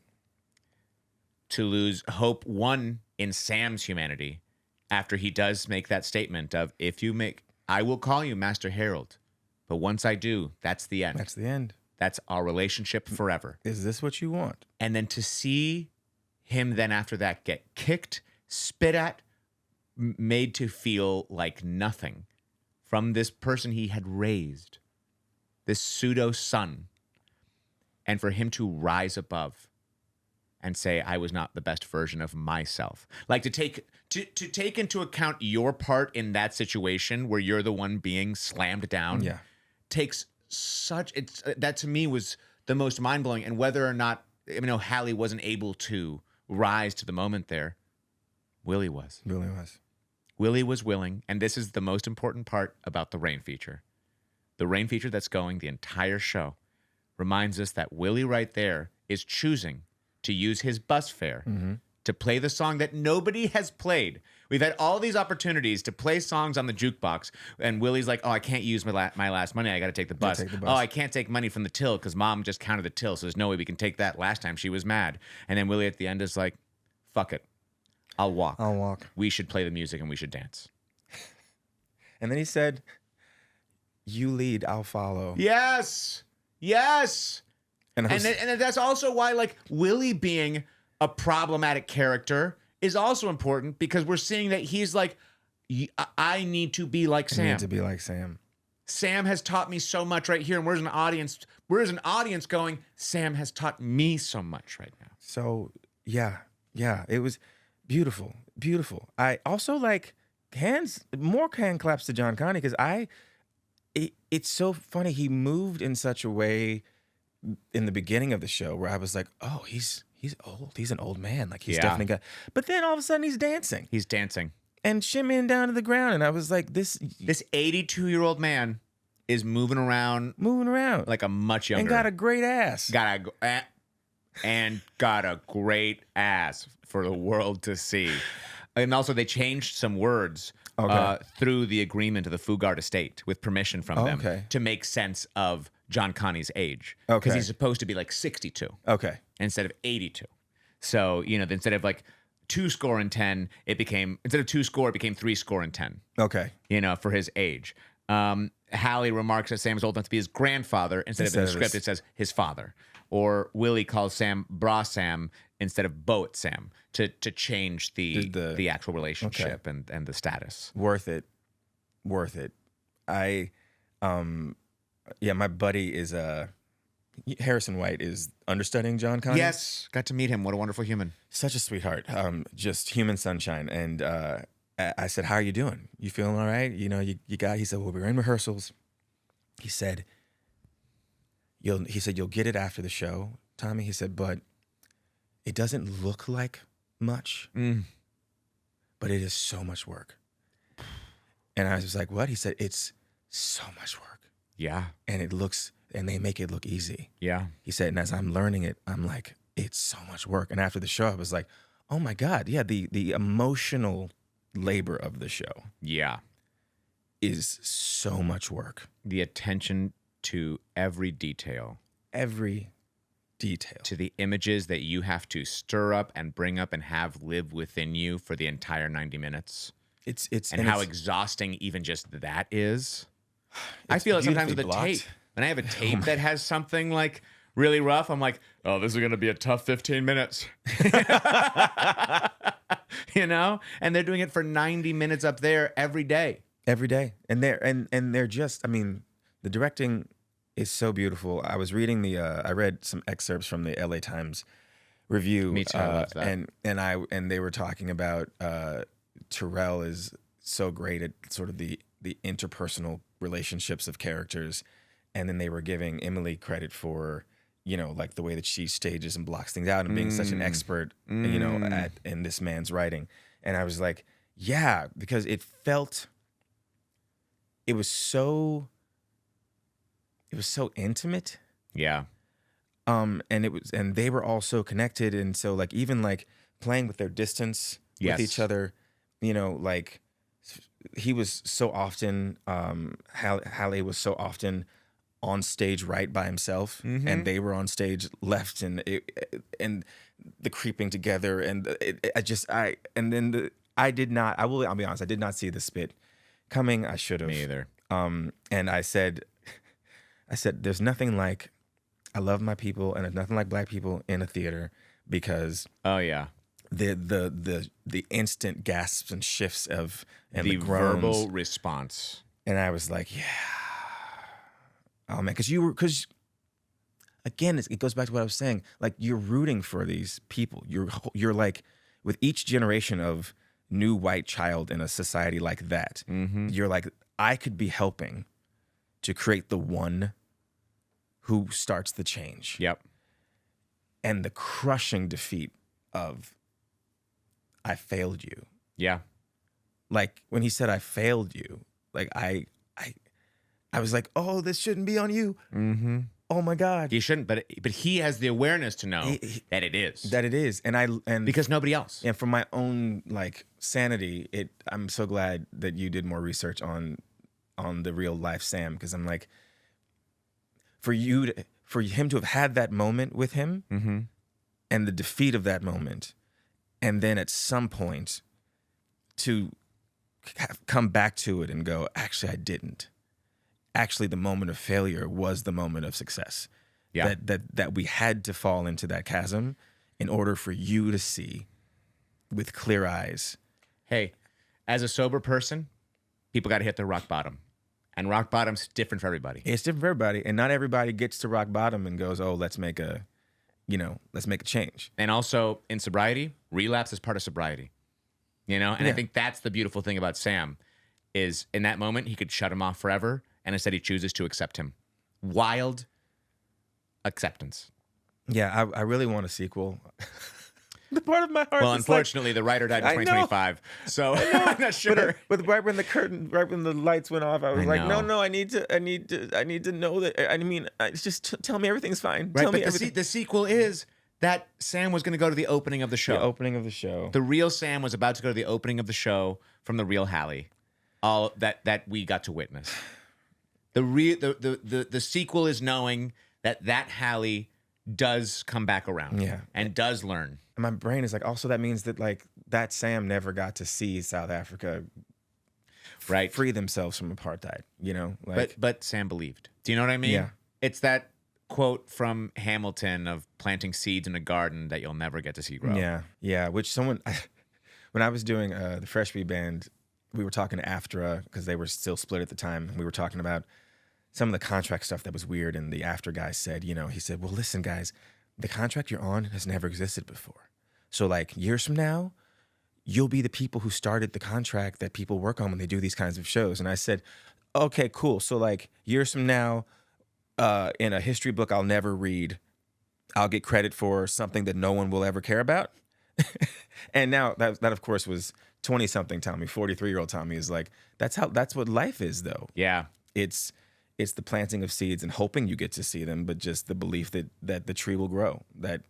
To lose hope, one, in Sam's humanity, after he does make that statement of, I will call you Master Harold, but once I do, that's the end. That's the end. That's our relationship forever. Is this what you want? And then to see him then after that get kicked, spit at, made to feel like nothing from this person he had raised, this pseudo son, and for him to rise above and say, I was not the best version of myself. Like to take into account your part in that situation where you're the one being slammed down. Yeah. Takes that to me was the most mind-blowing. And whether or not, Hallie wasn't able to rise to the moment there, Willie was. Willie was willing, and this is the most important part about the rain feature. The rain feature that's going the entire show reminds us that Willie right there is choosing to use his bus fare to play the song that nobody has played. We've had all these opportunities to play songs on the jukebox, and Willie's like, oh, I can't use my last money. I got to take the bus. Oh, I can't take money from the till because Mom just counted the till, so there's no way we can take that. Last time she was mad. And then Willie at the end is like, fuck it. I'll walk. We should play the music and we should dance. And then he said, you lead, I'll follow. Yes. And I was- and that's also why, like, Willie being a problematic character is also important, because we're seeing that he's like, I need to be like I Sam. need to be like Sam. Sam has taught me so much right here, and we're as an audience going, Sam has taught me so much right now. So yeah, it was beautiful. I also like more hand claps to John Kani, because it's so funny. He moved in such a way in the beginning of the show where I was like, oh, he's old. He's an old man. Like, he's definitely got. But then all of a sudden he's dancing and shimmying down to the ground, and I was like, this 82-year-old man is moving around like a much younger, and got a great ass. got a great ass for the world to see. And also, they changed some words through the agreement of the Fugard estate with permission from them to make sense of John Kani's age. Because he's supposed to be like 62 instead of 82. So, instead of like 2-10, it became, instead of 2-score, it became 3-10. For his age. Hallie remarks that Sam is old enough to be his grandfather. Instead of in the script, it says his father. Or Willie calls Sam Bra Sam instead of Boat Sam to change the actual relationship and the status. Worth it. My buddy is Harrison White is understudying John Kani. Yes, got to meet him. What a wonderful human. Such a sweetheart. Just human sunshine. And I said, how are you doing? You feeling all right? He said, well, we're in rehearsals. He said, you'll get it after the show, Tommy. He said, but it doesn't look like much, but it is so much work. And I was like, what? He said, it's so much work. Yeah. And they make it look easy. Yeah. He said, and as I'm learning it, I'm like, it's so much work. And after the show, I was like, oh my God. Yeah. The emotional labor of the show. Yeah. Is so much work. The attention to every detail. To the images that you have to stir up and bring up and have live within you for the entire 90 minutes. And how exhausting even just that is. I feel it sometimes with a tape. When I have a tape that has something like really rough, I'm like, oh, this is going to be a tough 15 minutes. And they're doing it for 90 minutes up there every day. And they're just, I mean, the directing is so beautiful. I was reading I read some excerpts from the LA Times review. Me too. I love that. And they were talking about Terrell is so great at sort of the interpersonal relationships of characters. And then they were giving Emily credit for, like the way that she stages and blocks things out and being such an expert, in this man's writing. And I was like, yeah, because it was so intimate. Yeah. And they were all so connected. And so like, even like playing with their distance with each other, like he was so often, Hallie was so often on stage right by himself, and they were on stage left, and the creeping together, and I'll be honest, I did not see the spit coming. I should have. Me either. And I said, there's nothing like, I love my people, and there's nothing like black people in a theater, because oh yeah, the instant gasps and shifts of and the groans. verbal response. And I was like, yeah. Oh man, because again, it goes back to what I was saying. Like, you're rooting for these people. You're like, with each generation of new white child in a society like that, you're like, I could be helping to create the one who starts the change. Yep. And the crushing defeat of, I failed you. Yeah. Like, when he said, I failed you, like, I was like, oh, this shouldn't be on you. Oh my God. He shouldn't, but he has the awareness to know that it is. That it is. And because nobody else. And for my own like sanity, I'm so glad that you did more research on the real life Sam, because I'm like, for him to have had that moment with him, and the defeat of that moment, and then at some point to come back to it and go, actually, I didn't. Actually, the moment of failure was the moment of success. Yeah. That we had to fall into that chasm in order for you to see with clear eyes. Hey, as a sober person, people got to hit their rock bottom. And rock bottom's different for everybody. It's different for everybody, and not everybody gets to rock bottom and goes, "Oh, let's make a change." And also in sobriety, relapse is part of sobriety. And I Yeah. think that's the beautiful thing about Sam is in that moment, he could shut him off forever. And instead he chooses to accept him. Wild acceptance. Yeah, I really want a sequel. The part of my heart. Well, is like, unfortunately, the writer died in I know. 2025. So I'm not sure. but right when the lights went off, I was like, know. no, I need to know that. I mean, just tell me everything's fine. Right, Tell me but everything. the sequel is that Sam was going to go to the opening of the show. The opening of the show. The real Sam was about to go to the opening of the show from the real Hallie. All that we got to witness. The sequel is knowing that Hallie does come back around. Yeah. And does learn. And my brain is like, also that means that like that Sam never got to see South Africa Right. free themselves from apartheid. Like But Sam believed. Do you know what I mean? Yeah. It's that quote from Hamilton of planting seeds in a garden that you'll never get to see grow. Yeah. Which someone, when I was doing the Fresh Bee Band, we were talking to AFTRA because they were still split at the time. And we were talking about some of the contract stuff that was weird. And the AFTRA guy said, he said, well, listen, guys, the contract you're on has never existed before. So like years from now, you'll be the people who started the contract that people work on when they do these kinds of shows. And I said, okay, cool. So like years from now, in a history book I'll never read, I'll get credit for something that no one will ever care about. And now that of course was 20-something Tommy, 43-year-old Tommy is like, that's what life is though. Yeah. It's the planting of seeds and hoping you get to see them, but just the belief that the tree will grow, that,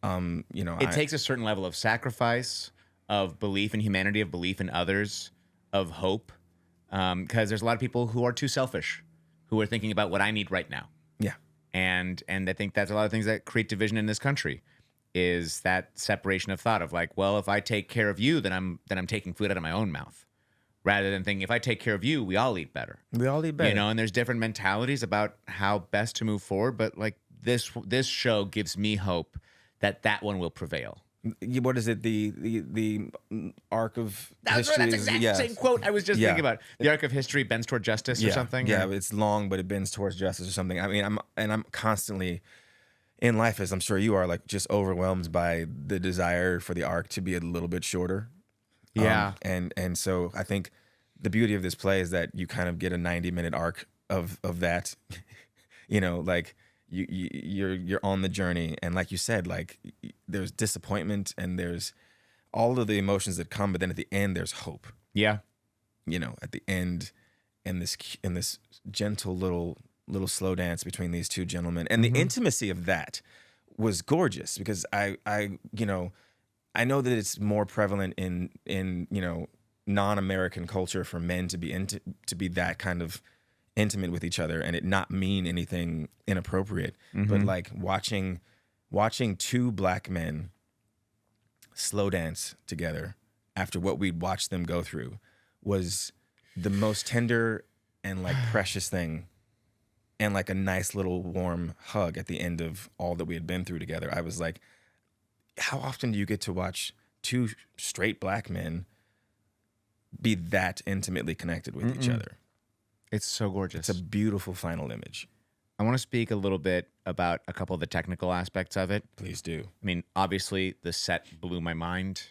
It takes a certain level of sacrifice, of belief in humanity, of belief in others, of hope. Because there's a lot of people who are too selfish, who are thinking about what I need right now. Yeah. And I think that's a lot of things that create division in this country, is that separation of thought of like, well, if I take care of you, then I'm taking food out of my own mouth, rather than thinking if I take care of you, we all eat better. We all eat better. And there's different mentalities about how best to move forward. But like this show gives me hope that one will prevail. What is it? The arc of That's history. right. That's is- exactly yeah. the same quote I was just Yeah. thinking about. The arc of history bends toward justice or something. Yeah, or- it's long, but it bends towards justice or something. I mean, I'm constantly in life, as I'm sure you are, like just overwhelmed by the desire for the arc to be a little bit shorter. Yeah. And so I think the beauty of this play is that you kind of get a 90-minute arc of that. Like you're on the journey, and like you said, like there's disappointment and there's all of the emotions that come, but then at the end there's hope. Yeah. At the end, and this gentle little slow dance between these two gentlemen, and the intimacy of that was gorgeous, because I know that it's more prevalent in non-American culture for men to be that kind of intimate with each other and it not mean anything inappropriate. But like watching two black men slow dance together after what we'd watched them go through was the most tender and like precious thing, and like a nice little warm hug at the end of all that we had been through together. I was like, how often do you get to watch two straight black men be that intimately connected with each other? It's so gorgeous. It's a beautiful final image. I want to speak a little bit about a couple of the technical aspects of it. Please do. I mean, obviously, the set blew my mind.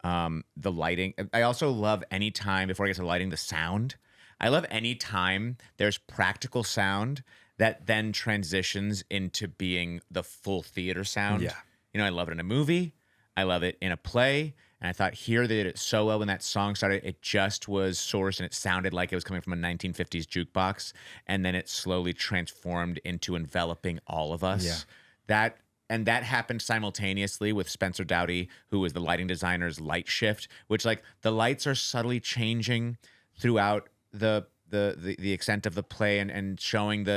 The lighting. I also love any time, before I get to lighting, the sound. I love any time there's practical sound that then transitions into being the full theater sound. Yeah. I love it in a movie. I love it in a play. And I thought here they did it so well when that song started. It just was sourced and it sounded like it was coming from a 1950s jukebox. And then it slowly transformed into enveloping all of us. Yeah. That happened simultaneously with Spencer Dowdy, who was the lighting designer's light shift, which like the lights are subtly changing throughout the extent of the play and showing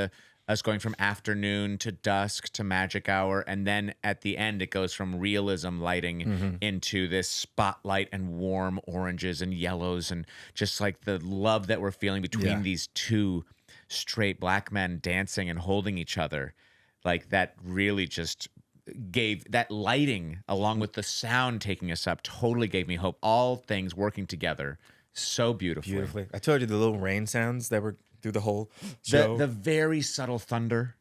us going from afternoon to dusk to magic hour. And then at the end, it goes from realism lighting into this spotlight and warm oranges and yellows and just like the love that we're feeling between these two straight black men dancing and holding each other. like that really just gave that lighting along with the sound taking us up totally gave me hope. All things working together so beautifully. Beautifully. I told you the little rain sounds that were through the whole The show. the very subtle thunder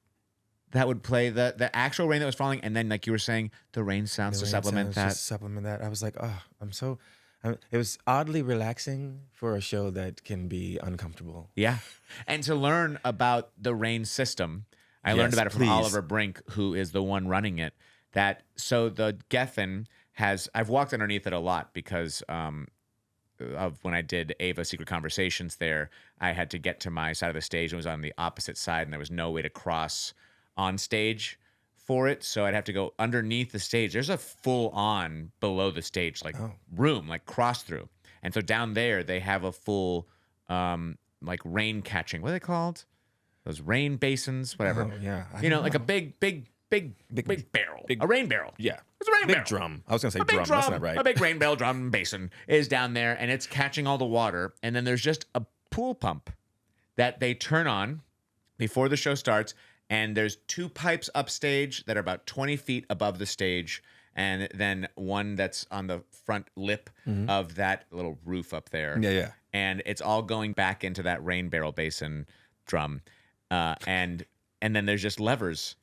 that would play, the actual rain that was falling, and then like you were saying, the rain sounds to supplement that. Supplement that. I was like, oh, it was oddly relaxing for a show that can be uncomfortable. Yeah. And to learn about the rain system, I Yes, learned about it from please. Oliver Brink, who is the one running it. So the Geffen I've walked underneath it a lot because of when I did Ava Secret Conversations there, I had to get to my side of the stage. It was on the opposite side, and there was no way to cross on stage for it. So I'd have to go underneath the stage. There's a full on below the stage, like room, like cross through. And so down there, they have a full like rain catching. What are they called? Those rain basins, whatever. Oh, yeah. I You know, don't like a big barrel. A rain barrel. Yeah. It's a rain Big barrel. drum. I was going to say A big drum. That's not right. A big rain barrel drum basin is down there, and it's catching all the water. And then there's just a pool pump that they turn on before the show starts. And there's 2 pipes upstage that are about 20 feet above the stage, and then one that's on the front lip of that little roof up there. Yeah. And it's all going back into that rain barrel basin drum, and then there's just levers,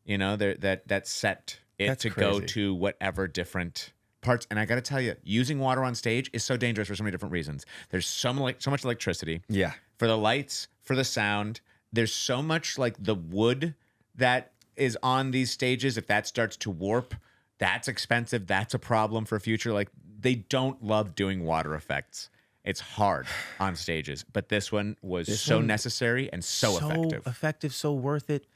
you know, that set it That's to go crazy. to whatever different parts. And I got to tell you, using water on stage is so dangerous for so many different reasons. There's so much electricity. Yeah. For the lights, for the sound. There's so much like the wood that is on these stages. If that starts to warp, that's expensive. That's a problem for future. Like, they don't love doing water effects. It's hard on stages, but this one was so necessary and so effective. So worth it.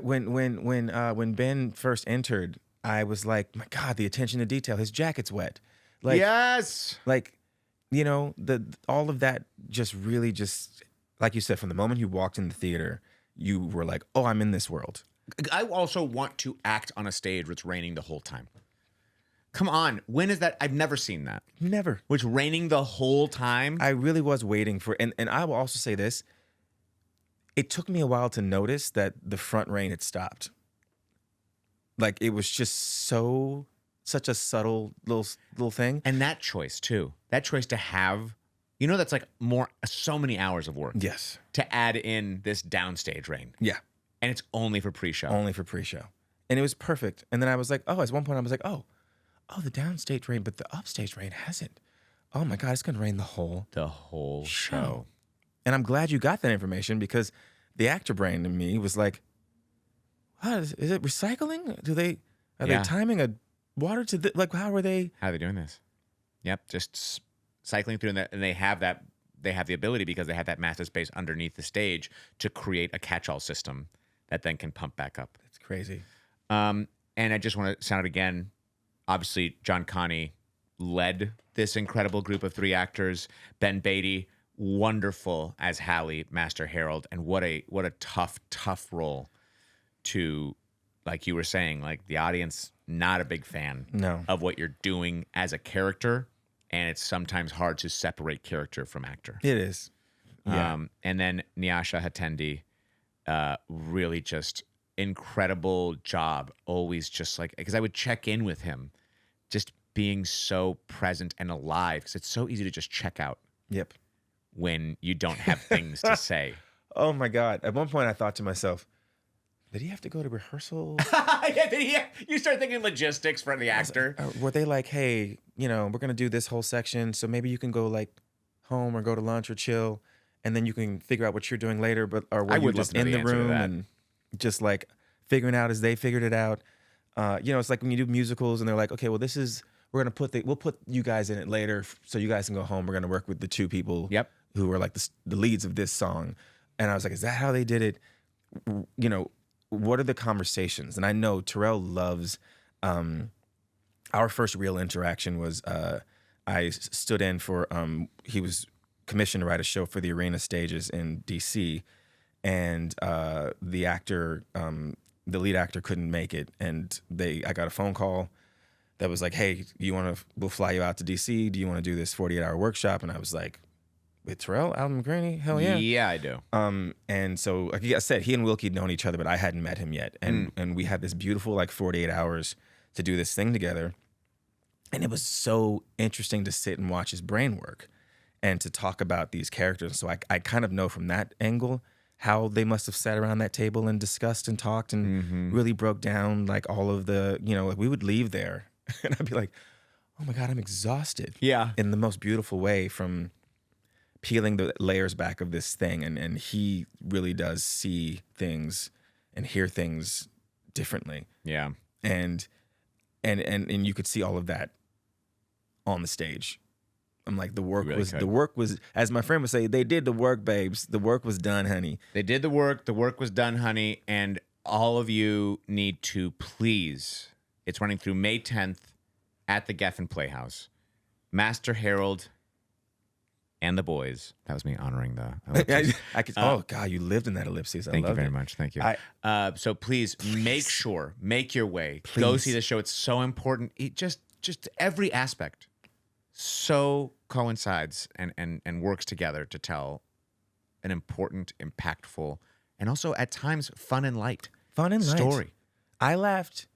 When Ben first entered, I was like, my God, the attention to detail. His jacket's wet. Like, Yes. like, you know, all of that just really just, like you said, from the moment you walked in the theater, you were like, oh, I'm in this world. I also want to act on a stage where it's raining the whole time. Come on. When is that? I've never seen that. Never. Which raining the whole time? I really was waiting for, and I will also say this, it took me a while to notice that the front rain had stopped. Like, it was just such a subtle little thing. And that choice too. That choice to have, you know, that's like so many hours of work. Yes. To add in this downstage rain. Yeah. And it's only for pre-show. Only for pre-show. And it was perfect. And then I was like, at one point I was like, oh, the downstage rain, but the upstage rain hasn't. Oh my God, it's going to rain the whole show. And I'm glad you got that information, because the actor brain in me was like, what, is it recycling? Are they timing a water to like, how are they? How are they doing this? Yep, just cycling through, and they have the ability, because they have that massive space underneath the stage, to create a catch-all system that then can pump back up. It's crazy. And I just want to sound it again. Obviously, John Kani led this incredible group of 3 actors. Ben Beatty, wonderful as Hallie, Master Harold, and what a tough role to, like you were saying, like the audience not a big fan of what you're doing as a character, and it's sometimes hard to separate character from actor. It is. Yeah. And then Nyasha Hatendi, really just incredible job. Always just like, because I would check in with him, just being so present and alive, because it's so easy to just check out. Yep. When you don't have things to say. Oh my God. At one point I thought to myself, did he have to go to rehearsal? You start thinking logistics for the actor. Were they like, hey, you know, we're going to do this whole section, so maybe you can go like home or go to lunch or chill, and then you can figure out what you're doing later, or were you just in the room and just like figuring out as they figured it out? You know, it's like when you do musicals and they're like, okay, well, we'll put you guys in it later so you guys can go home. We're going to work with the 2 people who are like the leads of this song. And I was like, is that how they did it? You know, what are the conversations? And I know Terrell loves, our first real interaction was I stood in for, he was commissioned to write a show for the Arena Stages in DC, and the actor, the lead actor couldn't make it, and I got a phone call that was like, hey, we'll fly you out to DC. Do you want to do this 48-hour workshop? And I was like, with Terrell, Alvin McGraney? Hell yeah. Yeah, I do. And so, like I said, he and Wilkie had known each other, but I hadn't met him yet. And we had this beautiful, like, 48 hours to do this thing together. And it was so interesting to sit and watch his brain work and to talk about these characters. So I kind of know from that angle how they must have sat around that table and discussed and talked and really broke down, like, all of the, like, we would leave there and I'd be like, oh my God, I'm exhausted. Yeah. In the most beautiful way from peeling the layers back of this thing. And he really does see things and hear things differently. Yeah. And you could see all of that on the stage. I'm like, the work was, as my friend would say, they did the work, babes. The work was done, honey. They did the work. The work was done, honey. And all of you need to please, it's running through May 10th at the Geffen Playhouse. Master Harold and the boys. That was me honoring the ellipses. I could, oh God, you lived in that ellipses. Thank you very much. Thank you. So please make your way. Please. Go see the show. It's so important. Just every aspect so coincides and works together to tell an important, impactful, and also at times fun and light story. I laughed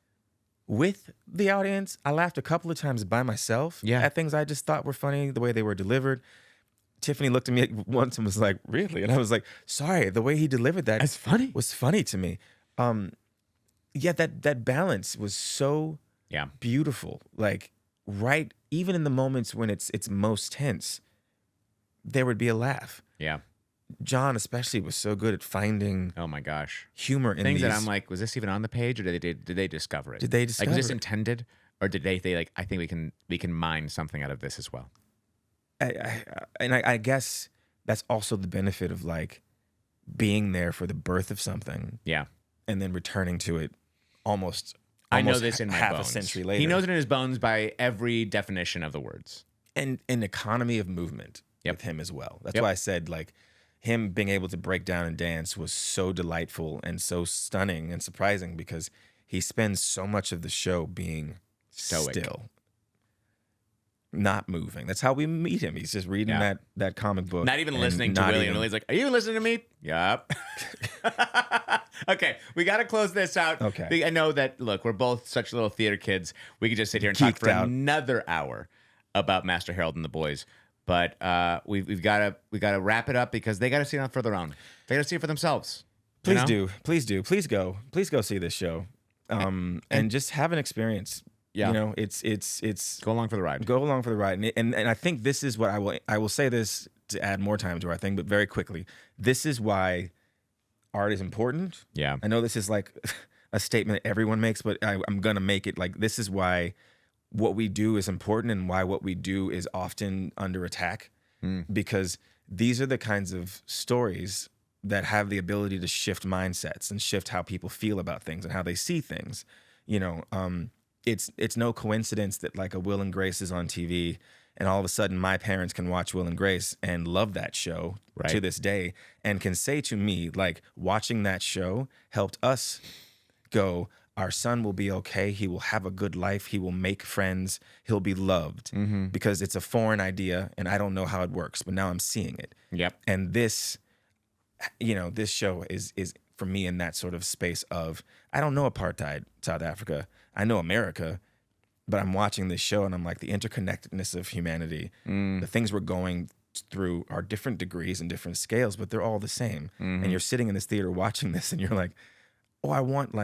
with the audience. I laughed a couple of times by myself at things I just thought were funny, the way they were delivered. Tiffany looked at me once and was like, really? And I was like, sorry, the way he delivered that was funny to me. That balance was so beautiful. Like, right, even in the moments when it's most tense, there would be a laugh. Yeah. John especially was so good at finding oh my gosh humor in things these. That I'm like, was this even on the page, or did they discover it? Did they discover like, was this it? intended, or did they like, I think we can mine something out of this as well. I guess that's also the benefit of, like, being there for the birth of something. Yeah. And then returning to it almost I know this in my half bones. a century later. He knows it in his bones by every definition of the words. And an economy of movement with him as well. That's why I said, like, him being able to break down and dance was so delightful and so stunning and surprising, because he spends so much of the show being stoic, still, not moving. That's how we meet him. He's just reading that comic book. Not even listening to William. He's like, are you listening to me? Yup. Okay, we got to close this out. Okay. I know that, look, we're both such little theater kids. We could just sit here and talk for another hour about Master Harold and the boys. But we've got to wrap it up, because they got to see it for their own. They got to see it for themselves. Please do. Please go see this show, and just have an experience. Yeah, it's go along for the ride. Go along for the ride, and I think this is what I will say this to add more time to our thing, but very quickly, this is why art is important. Yeah, I know this is like a statement that everyone makes, but I'm gonna make it like this is why what we do is important, and why what we do is often under attack, because these are the kinds of stories that have the ability to shift mindsets and shift how people feel about things and how they see things. It's no coincidence that, like, a Will and Grace is on TV, and all of a sudden my parents can watch Will and Grace and love that show to this day, and can say to me, like, watching that show helped us go, our son will be okay. He will have a good life. He will make friends. He'll be loved, because it's a foreign idea and I don't know how it works, but now I'm seeing it. Yep. And this show is for me in that sort of space of, I don't know apartheid South Africa. I know America, but I'm watching this show and I'm like, the interconnectedness of humanity, the things we're going through are different degrees and different scales, but they're all the same. And you're sitting in this theater watching this and you're like, oh, I want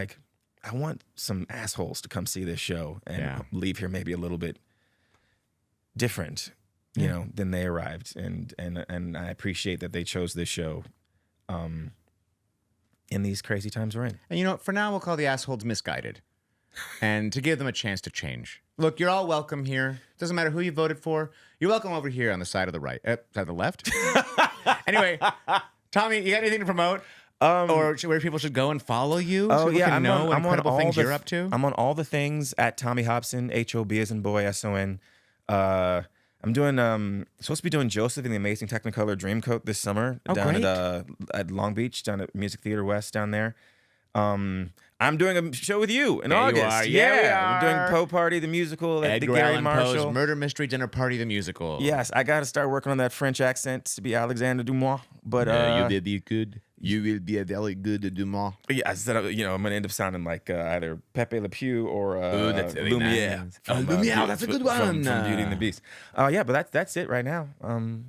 some assholes to come see this show and leave here maybe a little bit different, than they arrived. And I appreciate that they chose this show in these crazy times we're in. And for now, we'll call the assholes misguided, and to give them a chance to change. Look, you're all welcome here. Doesn't matter who you voted for. You're welcome over here on the side of the right. Side of the left? Anyway, Tommy, you got anything to promote? Or where people should go and follow you? So people can know what incredible things you're up to? I'm on all the things at Tommy Hobson, HOB as in boy, SON. I'm doing supposed to be doing Joseph in the Amazing Technicolor Dreamcoat this summer down at Long Beach, down at Music Theater West down there. I'm doing a show with you in Yeah, you August. are. Yeah, we are. We're doing Poe Party, the musical at the Edgar Gary Allan Marshall. Poe's Murder Mystery Dinner Party, the musical. Yes, I got to start working on that French accent to be Alexander Dumas. But you will be good. You will be a very good Dumas. yeah, I said, I'm gonna end up sounding like either Pepe Le Pew or Ooh, that's really Lumiere. nice. Lumiere, that's a good one. From Beauty and the Beast. Yeah, but that's it right now.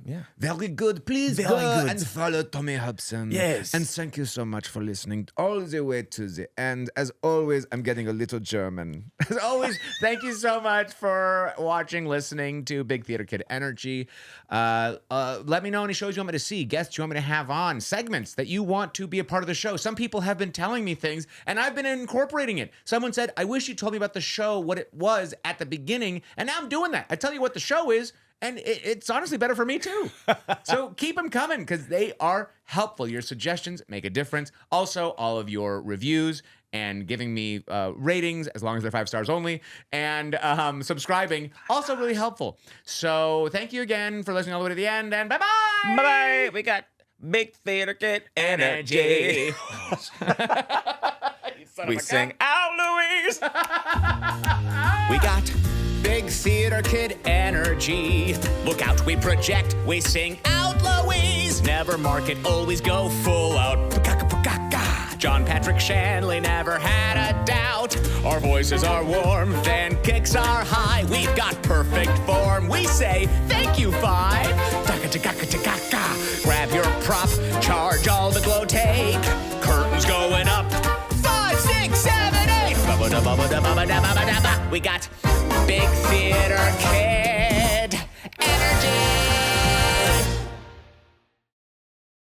Yeah. Very good. Please Very go good. and follow Tommy Hobson. Yes. And thank you so much for listening all the way to the end. As always, I'm getting a little German. As always, thank you so much for watching, listening to Big Theater Kid Energy. Let me know any shows you want me to see, guests you want me to have on, segments that you want to be a part of the show. Some people have been telling me things, and I've been incorporating it. Someone said, I wish you told me about the show, what it was at the beginning, and now I'm doing that. I tell you what the show is, and it's honestly better for me too. So keep them coming because they are helpful. Your suggestions make a difference. Also, all of your reviews and giving me ratings, as long as they're 5 stars only, and subscribing, also really helpful. So thank you again for listening all the way to the end, and bye-bye! Bye-bye. We got Big Theater Kid Energy. We sing Out Louise. We got Big Theater Kid Energy. Look out, we project, we sing out Louise. Never market, always go full out. John Patrick Shanley never had a doubt. Our voices are warm, then kicks are high. We've got perfect form. We say thank you, 5. Grab your prop, charge all the glow tape. Curtains going up. 5, 6, 7, 8. We got Big Theater Kid.